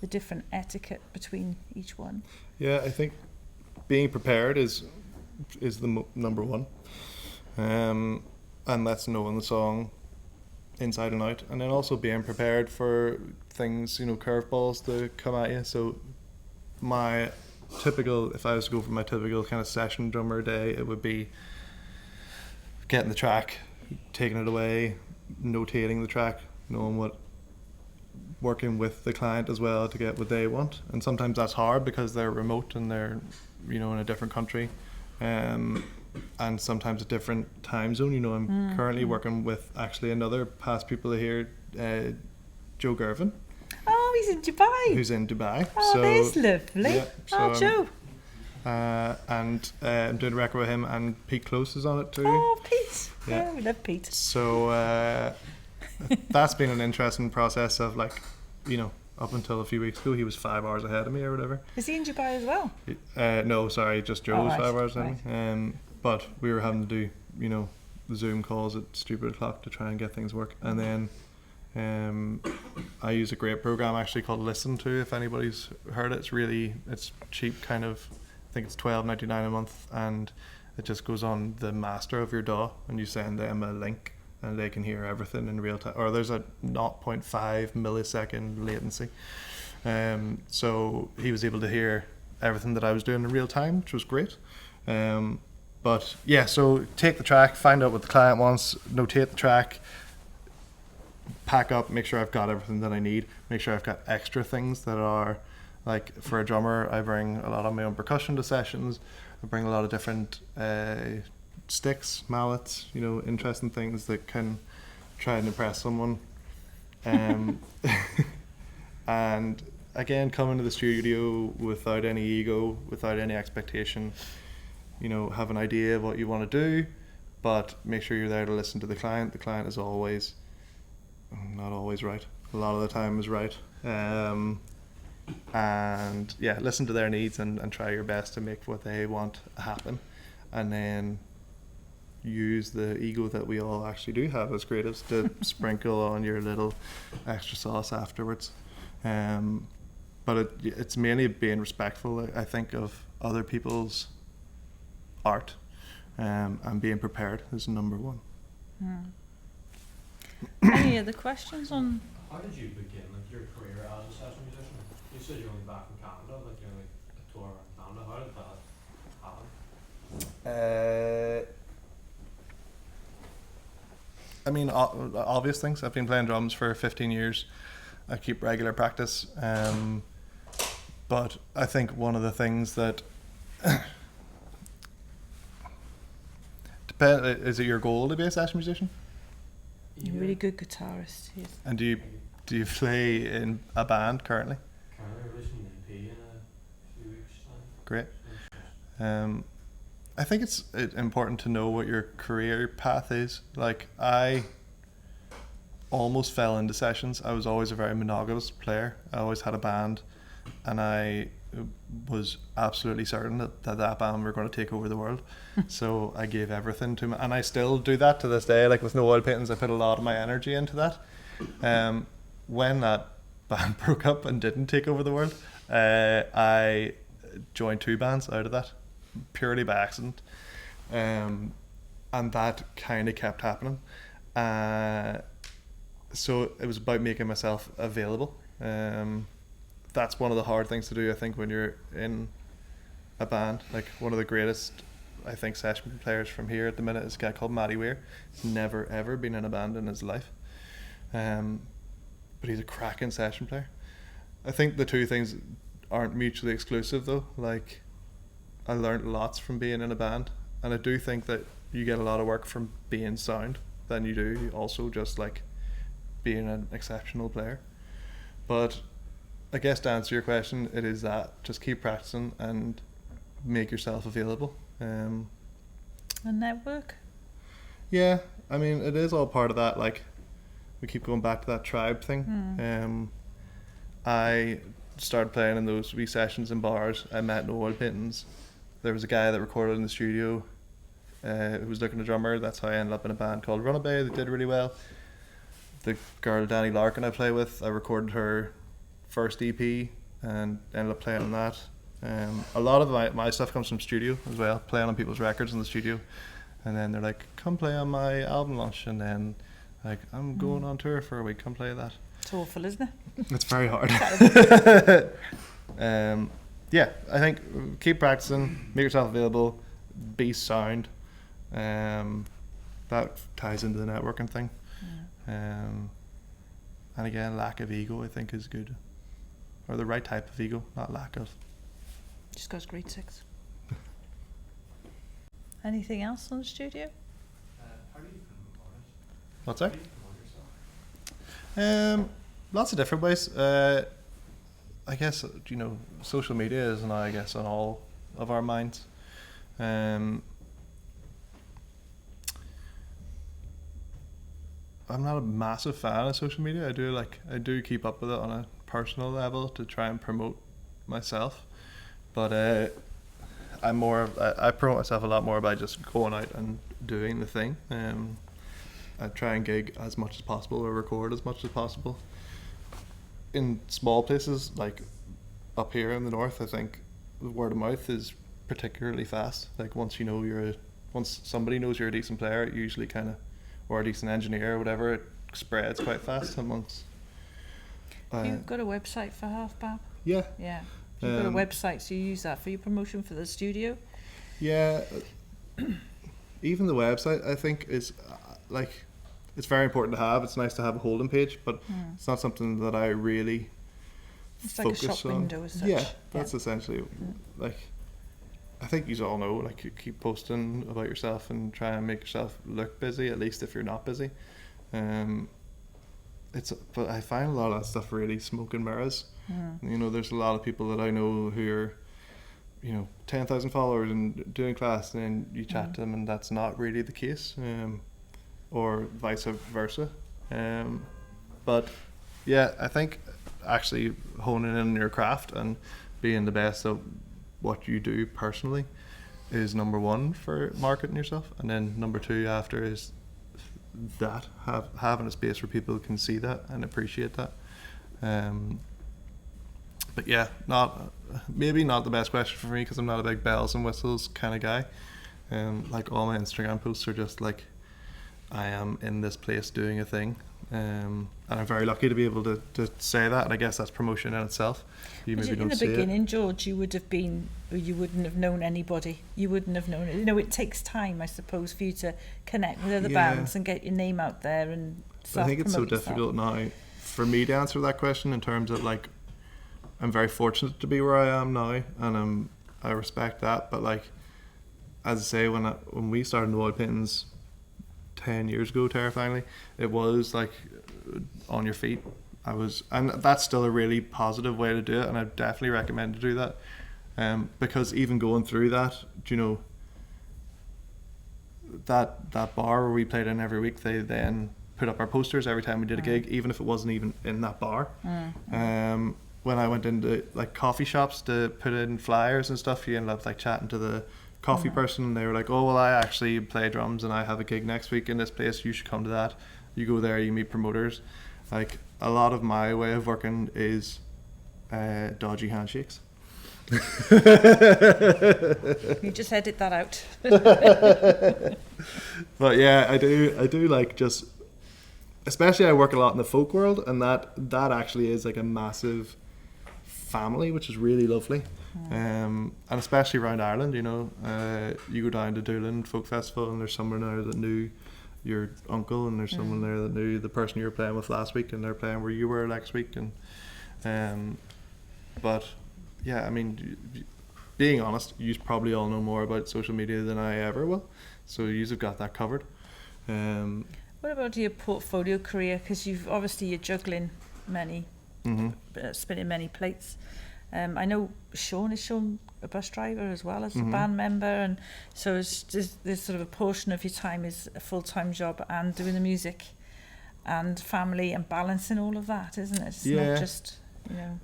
[SPEAKER 1] the different etiquette between each one?
[SPEAKER 2] Yeah, I think being prepared is the number one, and that's knowing the song inside and out, and then also being prepared for things, you know, curveballs to come at you. So my typical, if I was to go for my typical kind of session drummer day, it would be getting the track, taking it away, notating the track, knowing working with the client as well to get what they want. And sometimes that's hard because they're remote and they're, you know, in a different country, and sometimes a different time zone. You know, I'm currently working with actually another past pupil here, Joe Gervin.
[SPEAKER 1] Oh, he's in Dubai.
[SPEAKER 2] Who's in Dubai.
[SPEAKER 1] Oh,
[SPEAKER 2] so,
[SPEAKER 1] that's lovely.
[SPEAKER 2] Yeah,
[SPEAKER 1] Oh, Joe.
[SPEAKER 2] And I'm doing a record with him, and Pete Close is on it too.
[SPEAKER 1] Oh, Pete.
[SPEAKER 2] Yeah.
[SPEAKER 1] Yeah, we love Pete.
[SPEAKER 2] So that's been an interesting process of, like, you know, up until a few weeks ago, he was 5 hours ahead of me or whatever.
[SPEAKER 1] Is he in Dubai as well?
[SPEAKER 2] No, sorry, just Joe was
[SPEAKER 1] right,
[SPEAKER 2] 5 hours ahead of me. But we were having to do, you know, the Zoom calls at stupid o'clock to try and get things work. And then I use a great program actually called Listen To, if anybody's heard it. It's cheap, kind of, I think it's $12.99 a month, and it just goes on the master of your DAW, and you send them a link and they can hear everything in real time, or there's a 0.5 millisecond latency. So he was able to hear everything that I was doing in real time, which was great. But yeah, so take the track, find out what the client wants, notate the track, pack up, make sure I've got everything that I need, make sure I've got extra things that are, like, for a drummer, I bring a lot of my own percussion to sessions. I bring a lot of different sticks, mallets, you know, interesting things that can try and impress someone. And again, coming to the studio without any ego, without any expectation, you know, have an idea of what you want to do, but make sure you're there to listen to the client. The client is always, not always right, a lot of the time is right. And yeah, listen to their needs and try your best to make what they want happen, and then use the ego that we all actually do have as creatives to sprinkle on your little extra sauce afterwards. But it's mainly being respectful, I think, of other people's art, and being prepared is number one.
[SPEAKER 1] Any other questions on?
[SPEAKER 5] How did you begin, like, your career as a session musician? You said you're only back from Canada, like, you're like a tour around Canada. How did that happen?
[SPEAKER 2] I mean, obvious things. I've been playing drums for 15 years. I keep regular practice. But I think one of the things that is it your goal to be a session musician?
[SPEAKER 1] You're a really good guitarist. Yes.
[SPEAKER 2] And do you play in a band currently?
[SPEAKER 5] Currently releasing an EP in a few weeks' time.
[SPEAKER 2] Great. I think it's important to know what your career path is. Like, I almost fell into sessions. I was always a very monogamous player. I always had a band, and I was absolutely certain that band were going to take over the world. So I gave everything to and I still do that to this day. Like, with No Oil Paintings, I put a lot of my energy into that. When that band broke up and didn't take over the world, I joined 2 bands out of that, purely by accident, and that kind of kept happening. So it was about making myself available. That's one of the hard things to do, I think, when you're in a band. Like, one of the greatest, I think, session players from here at the minute is a guy called Matty Weir. He's never ever been in a band in his life, but he's a cracking session player. I think the two things aren't mutually exclusive though. Like, I learned lots from being in a band, and I do think that you get a lot of work from being sound than you do also just like being an exceptional player. But I guess to answer your question, it is that just keep practicing and make yourself available.
[SPEAKER 1] And network.
[SPEAKER 2] Yeah, I mean it is all part of that. Like we keep going back to that tribe thing. I started playing in those wee sessions in bars. I met in oil paintings. There was a guy that recorded in the studio who was looking a drummer. That's how I ended up in a band called Runaway that did really well. The girl Danny Larkin I play with, I recorded her first EP and ended up playing on that. A lot of my stuff comes from studio as well, playing on people's records in the studio, and then they're like, come play on my album launch, and then like, I'm going on tour for a week, come play that.
[SPEAKER 1] It's awful, isn't it?
[SPEAKER 2] It's very hard. Yeah, I think keep practicing, make yourself available, be sound. That ties into the networking thing. And again, lack of ego I think is good, or the right type of ego, not lack of.
[SPEAKER 1] Just goes grade 6. Anything else on the studio?
[SPEAKER 5] How do you promote it?
[SPEAKER 2] What's
[SPEAKER 5] How
[SPEAKER 2] that?
[SPEAKER 5] do you promote yourself?
[SPEAKER 2] Lots of different ways. I guess social media is now, I guess, on all of our minds. I'm not a massive fan of social media. I do keep up with it on a personal level to try and promote myself, but I promote myself a lot more by just going out and doing the thing. I try and gig as much as possible or record as much as possible. In small places like up here in the north, I think word of mouth is particularly fast. Like once somebody knows you're a decent player, it usually or a decent engineer or whatever, it spreads quite fast amongst.
[SPEAKER 1] You've got a website for Half Bab?
[SPEAKER 2] Yeah.
[SPEAKER 1] Yeah. You've got a website, so you use that for your promotion for the studio?
[SPEAKER 2] Yeah. Even the website, I think, is it's very important to have. It's nice to have a holding page, but it's not something that I really
[SPEAKER 1] it's like a
[SPEAKER 2] focus
[SPEAKER 1] shop
[SPEAKER 2] on.
[SPEAKER 1] window as such.
[SPEAKER 2] Yeah, that's essentially like. I think you all know, like, you keep posting about yourself and try and make yourself look busy, at least if you're not busy. But I find a lot of that stuff really smoke and mirrors. There's a lot of people that I know who are 10,000 followers and doing class, and then you chat to them and that's not really the case, or vice versa. But yeah, I think actually honing in on your craft and being the best at what you do personally is number one for marketing yourself, and then number two after is that having a space where people can see that and appreciate that. But yeah, maybe not the best question for me because I'm not a big bells and whistles kind of guy. Like all my Instagram posts are just like, I am in this place doing a thing, and I'm very lucky to be able to say that, and I guess that's promotion in itself. You maybe
[SPEAKER 1] in
[SPEAKER 2] don't
[SPEAKER 1] the
[SPEAKER 2] see
[SPEAKER 1] beginning,
[SPEAKER 2] it.
[SPEAKER 1] George, you wouldn't have known anybody. You wouldn't have known it. It takes time, I suppose, for you to connect with other bands and get your name out there and
[SPEAKER 2] I think it's so
[SPEAKER 1] self-promote yourself.
[SPEAKER 2] difficult now for me to answer that question in terms of like, I'm very fortunate to be where I am now, and I respect that. But like, as I say, when we started the oil paintings 10 years ago, terrifyingly, it was like on your feet. And that's still a really positive way to do it, and I definitely recommend to do that. Because even going through that, that bar where we played in every week, they then put up our posters every time we did a gig, even if it wasn't even in that bar. When I went into like coffee shops to put in flyers and stuff, you end up like chatting to the coffee person, and they were like, oh well, I actually play drums and I have a gig next week in this place, you should come to that. You go there, you meet promoters. Like, a lot of my way of working is dodgy handshakes.
[SPEAKER 1] You just edit that out.
[SPEAKER 2] But yeah, I do like, just especially I work a lot in the folk world, and that actually is like a massive family, which is really lovely. And especially around Ireland, you go down to Doolin Folk Festival and there's someone there that knew your uncle, and there's someone there that knew the person you were playing with last week, and they're playing where you were next week. And but yeah, I mean, being honest, you probably all know more about social media than I ever will. So you've got that covered.
[SPEAKER 1] What about your portfolio career? Because you're juggling many, spinning many plates. I know Sean is a bus driver as well as a band member, and so there's sort of a portion of your time is a full-time job and doing the music and family and balancing all of that, isn't it? It's not just, you know.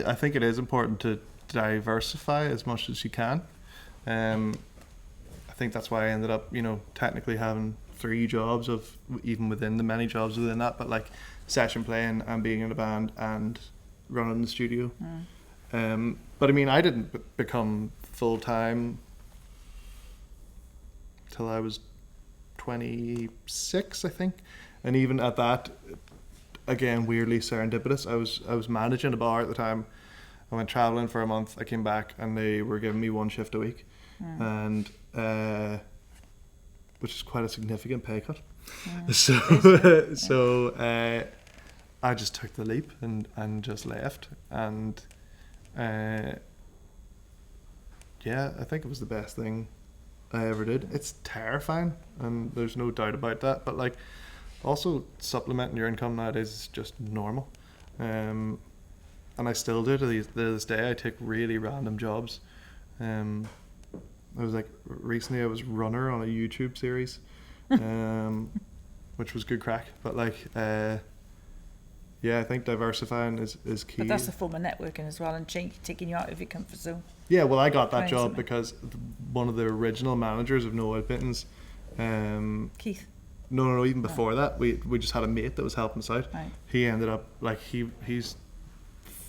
[SPEAKER 2] I think it is important to diversify as much as you can. I think that's why I ended up, technically having 3 jobs even within the many jobs within that, but like session playing and being in a band and running the studio. But I mean, I didn't become full-time till I was 26, I think. And even at that, again, weirdly serendipitous. I was managing a bar at the time. I went traveling for a month. I came back and they were giving me 1 shift a week, and which is quite a significant pay cut. So I just took the leap and just left. And I think it was the best thing I ever did. It's terrifying, and there's no doubt about that. But like, also supplementing your income nowadays is just normal. And I still do to this day. I take really random jobs. I was like, recently I was runner on a YouTube series, which was good crack. But like, I think diversifying is key.
[SPEAKER 1] But that's a form of networking as well, and taking you out of your comfort zone.
[SPEAKER 2] Yeah, well, I got that
[SPEAKER 1] Trying
[SPEAKER 2] job
[SPEAKER 1] something.
[SPEAKER 2] because one of the original managers of No Outbittens,
[SPEAKER 1] Keith.
[SPEAKER 2] No, even before that, we just had a mate that was helping us out.
[SPEAKER 1] Right.
[SPEAKER 2] He ended up, like, he's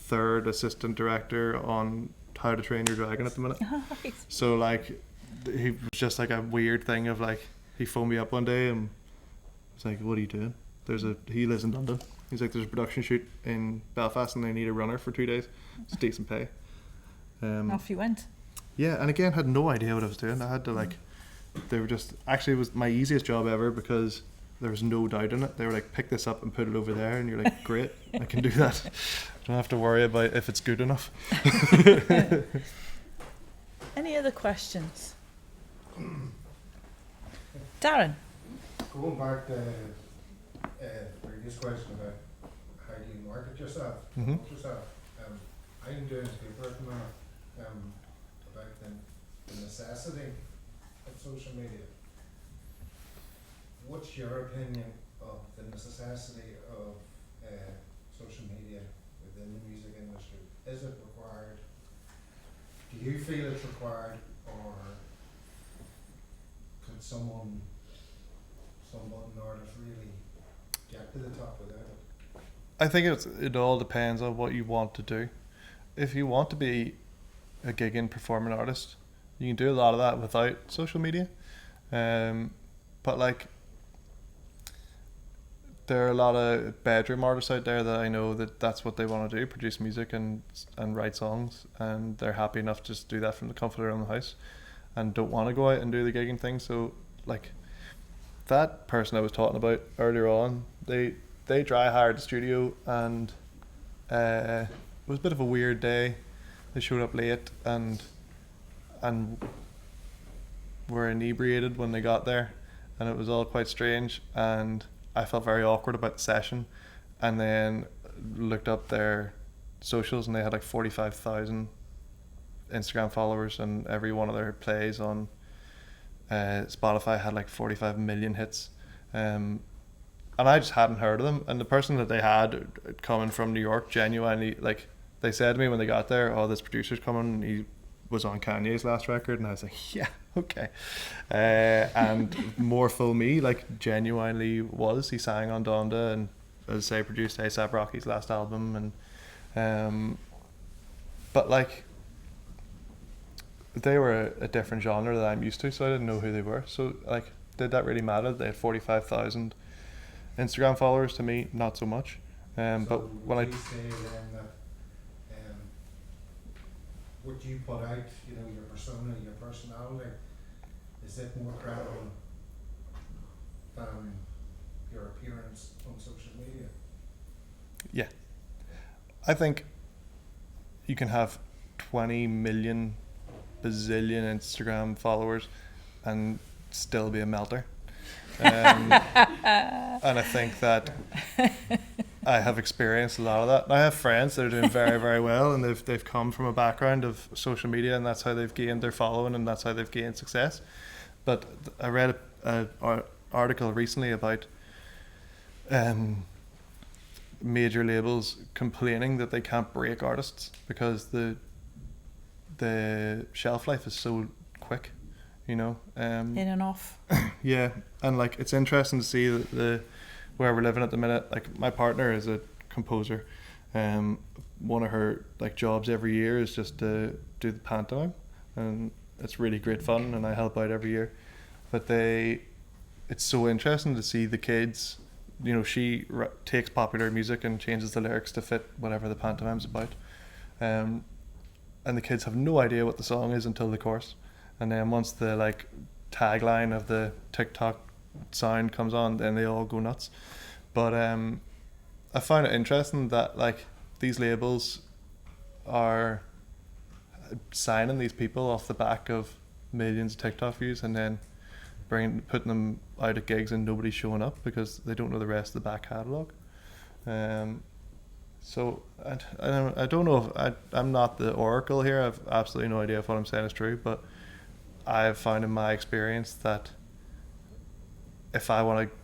[SPEAKER 2] 3rd assistant director on How to Train Your Dragon at the minute.
[SPEAKER 1] Right.
[SPEAKER 2] So like, he was just like a weird thing of like, he phoned me up one day and was like, what are you doing? He lives in London. He's like, there's a production shoot in Belfast and they need a runner for 2 days. It's decent pay.
[SPEAKER 1] Off you went.
[SPEAKER 2] Yeah, and again, had no idea what I was doing. I had to like, they were just, actually it was my easiest job ever because there was no doubt in it. They were like, pick this up and put it over there, and you're like, great, I can do that. Don't have to worry about if it's good enough.
[SPEAKER 1] Any other questions? Darren?
[SPEAKER 6] Going back to the previous question about how do you market yourself, promote yourself, I'm doing a paper at the minute about the necessity of social media. What's your opinion of the necessity of social media within the music industry? Is it required? Do you feel it's required, or could someone artist really get to the top without it?
[SPEAKER 2] I think it all depends on what you want to do. If you want to be a gigging performing artist, you can do a lot of that without social media. But like, there are a lot of bedroom artists out there that I know that's what they want to do, produce music and write songs, and they're happy enough to just do that from the comfort of their own house and don't want to go out and do the gigging thing. So like, that person I was talking about earlier on, they dry hired the studio, and it was a bit of a weird day. They showed up late and were inebriated when they got there, and it was all quite strange, and I felt very awkward about the session. And then looked up their socials, and they had like 45,000 Instagram followers, and every one of their plays on Spotify had like 45 million hits, and I just hadn't heard of them. And the person that they had coming from New York, genuinely, like, they said to me when they got there, oh, this producer's coming, and he was on Kanye's last record, and I was like, yeah, okay. And more full me, like, genuinely was. He sang on Donda, and as I say, produced A$AP Rocky's last album, and but like, they were a different genre that I'm used to, so I didn't know who they were. So like, did that really matter? They had 45,000 Instagram followers. To me, not so much. But
[SPEAKER 6] So
[SPEAKER 2] when
[SPEAKER 6] would you say then that what you put out, your persona, your personality, is it more credible than your appearance on social media?
[SPEAKER 2] I think you can have 20 million bazillion Instagram followers and still be a melter. And I think that I have experienced a lot of that. And I have friends that are doing very, very well, and they've come from a background of social media, and that's how they've gained their following, and that's how they've gained success. But I read an article recently about major labels complaining that they can't break artists because the shelf life is so quick, you know.
[SPEAKER 1] In and off.
[SPEAKER 2] Yeah, and like it's interesting to see the where we're living at the minute. Like my partner is a composer. One of her like jobs every year is just to do the pantomime, and it's really great fun, and I help out every year. But it's so interesting to see the kids. You know, she takes popular music and changes the lyrics to fit whatever the pantomime's about. And the kids have no idea what the song is until the chorus. And then once the like tagline of the TikTok sound comes on, then they all go nuts. But I find it interesting that like these labels are signing these people off the back of millions of TikTok views and then putting them out at gigs and nobody's showing up because they don't know the rest of the back catalogue. So I don't know if I'm not the oracle here. I've absolutely no idea if what I'm saying is true, but I've found in my experience that if I want to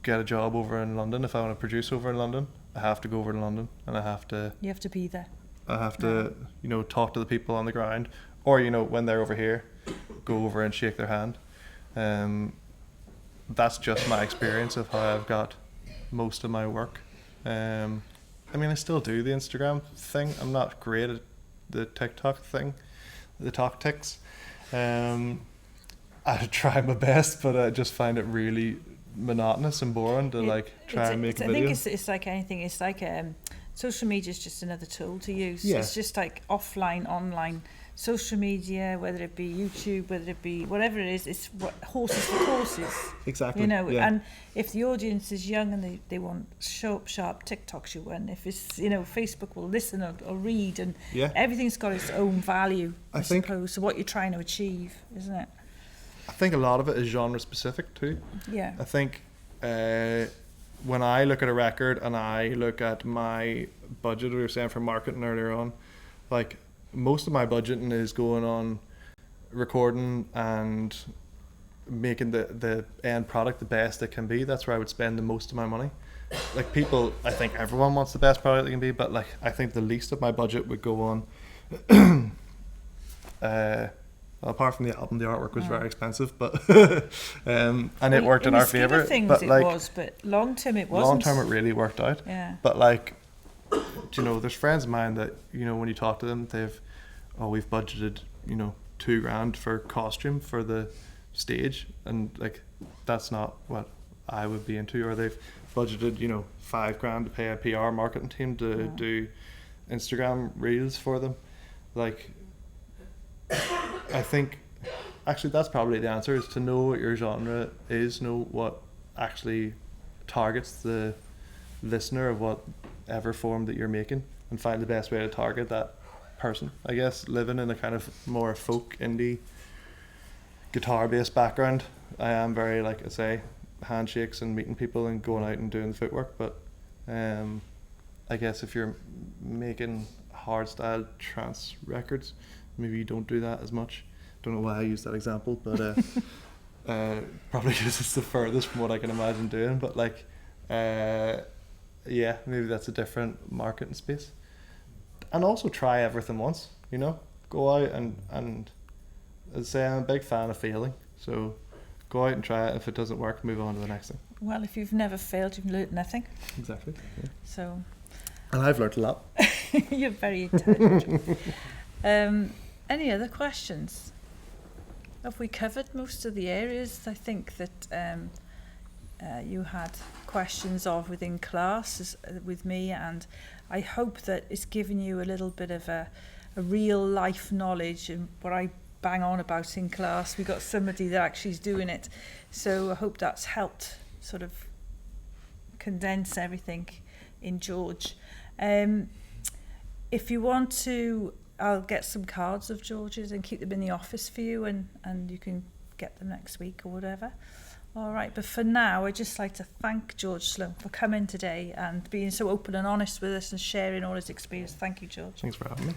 [SPEAKER 2] get a job over in London, if I want to produce over in London, I have to go over to London, and
[SPEAKER 1] You have to be there.
[SPEAKER 2] I have to, you know, talk to the people on the ground, or, you know, when they're over here, go over and shake their hand. That's just my experience of how I've got most of my work. I mean, I still do the Instagram thing. I'm not great at the TikTok thing, the tactics. I try my best, but I just find it really monotonous and boring to try and make a video.
[SPEAKER 1] I think it's like anything. It's like social media is just another tool to use.
[SPEAKER 2] Yeah.
[SPEAKER 1] It's just like offline, online. Social media, whether it be YouTube, whether it be whatever it is, it's what horses for courses.
[SPEAKER 2] Exactly.
[SPEAKER 1] You know,
[SPEAKER 2] yeah.
[SPEAKER 1] and if the audience is young and they want sharp TikToks, you win. If it's, you know, Facebook will listen or read, and
[SPEAKER 2] Yeah.
[SPEAKER 1] everything's got its own value, I
[SPEAKER 2] think-
[SPEAKER 1] suppose. So what you're trying to achieve, isn't it?
[SPEAKER 2] I think a lot of it is genre specific too.
[SPEAKER 1] Yeah.
[SPEAKER 2] I think when I look at a record and I look at my budget, we were saying for marketing earlier on, like most of my budgeting is going on recording and making the end product the best it can be. That's where I would spend the most of my money. Like people, I think everyone wants the best product it can be, but like I think the least of my budget would go on apart from the album, the artwork was very expensive, but and it worked in our favour.
[SPEAKER 1] But long term it wasn't.
[SPEAKER 2] Long term it really worked out.
[SPEAKER 1] Yeah.
[SPEAKER 2] But like, you know, there's friends of mine that, you know, when you talk to them, we've budgeted, you know, $2,000 for costume for the stage, and like that's not what I would be into. Or they've budgeted, you know, $5,000 to pay a PR marketing team to do Instagram reels for them. Like, I think actually that's probably the answer, is to know what your genre is, know what actually targets the listener of whatever form that you're making, and find the best way to target that person. I guess living in a kind of more folk indie guitar based background, I am very, like I say, handshakes and meeting people and going out and doing the footwork, but I guess if you're making hard style trance records, maybe you don't do that as much. Don't know why I used that example, but probably because it's the furthest from what I can imagine doing. But like, yeah, maybe that's a different marketing space. And also try everything once, you know. Go out and as I say, I'm a big fan of failing. So go out and try it. If it doesn't work, move on to the next thing.
[SPEAKER 1] Well, if you've never failed, you've learnt nothing.
[SPEAKER 2] Exactly. Yeah.
[SPEAKER 1] So.
[SPEAKER 2] And I've learnt a lot.
[SPEAKER 1] You're very intelligent. Any other questions? Have we covered most of the areas? I think that you had questions of within class with me, and I hope that it's given you a little bit of a real life knowledge, and what I bang on about in class, we got somebody that actually is doing it. So I hope that's helped sort of condense everything in George. If you want to I'll get some cards of George's and keep them in the office for you, and you can get them next week or whatever. All right, but for now, I'd just like to thank George Sloan for coming today and being so open and honest with us and sharing all his experience. Thank you, George.
[SPEAKER 2] Thanks for having me.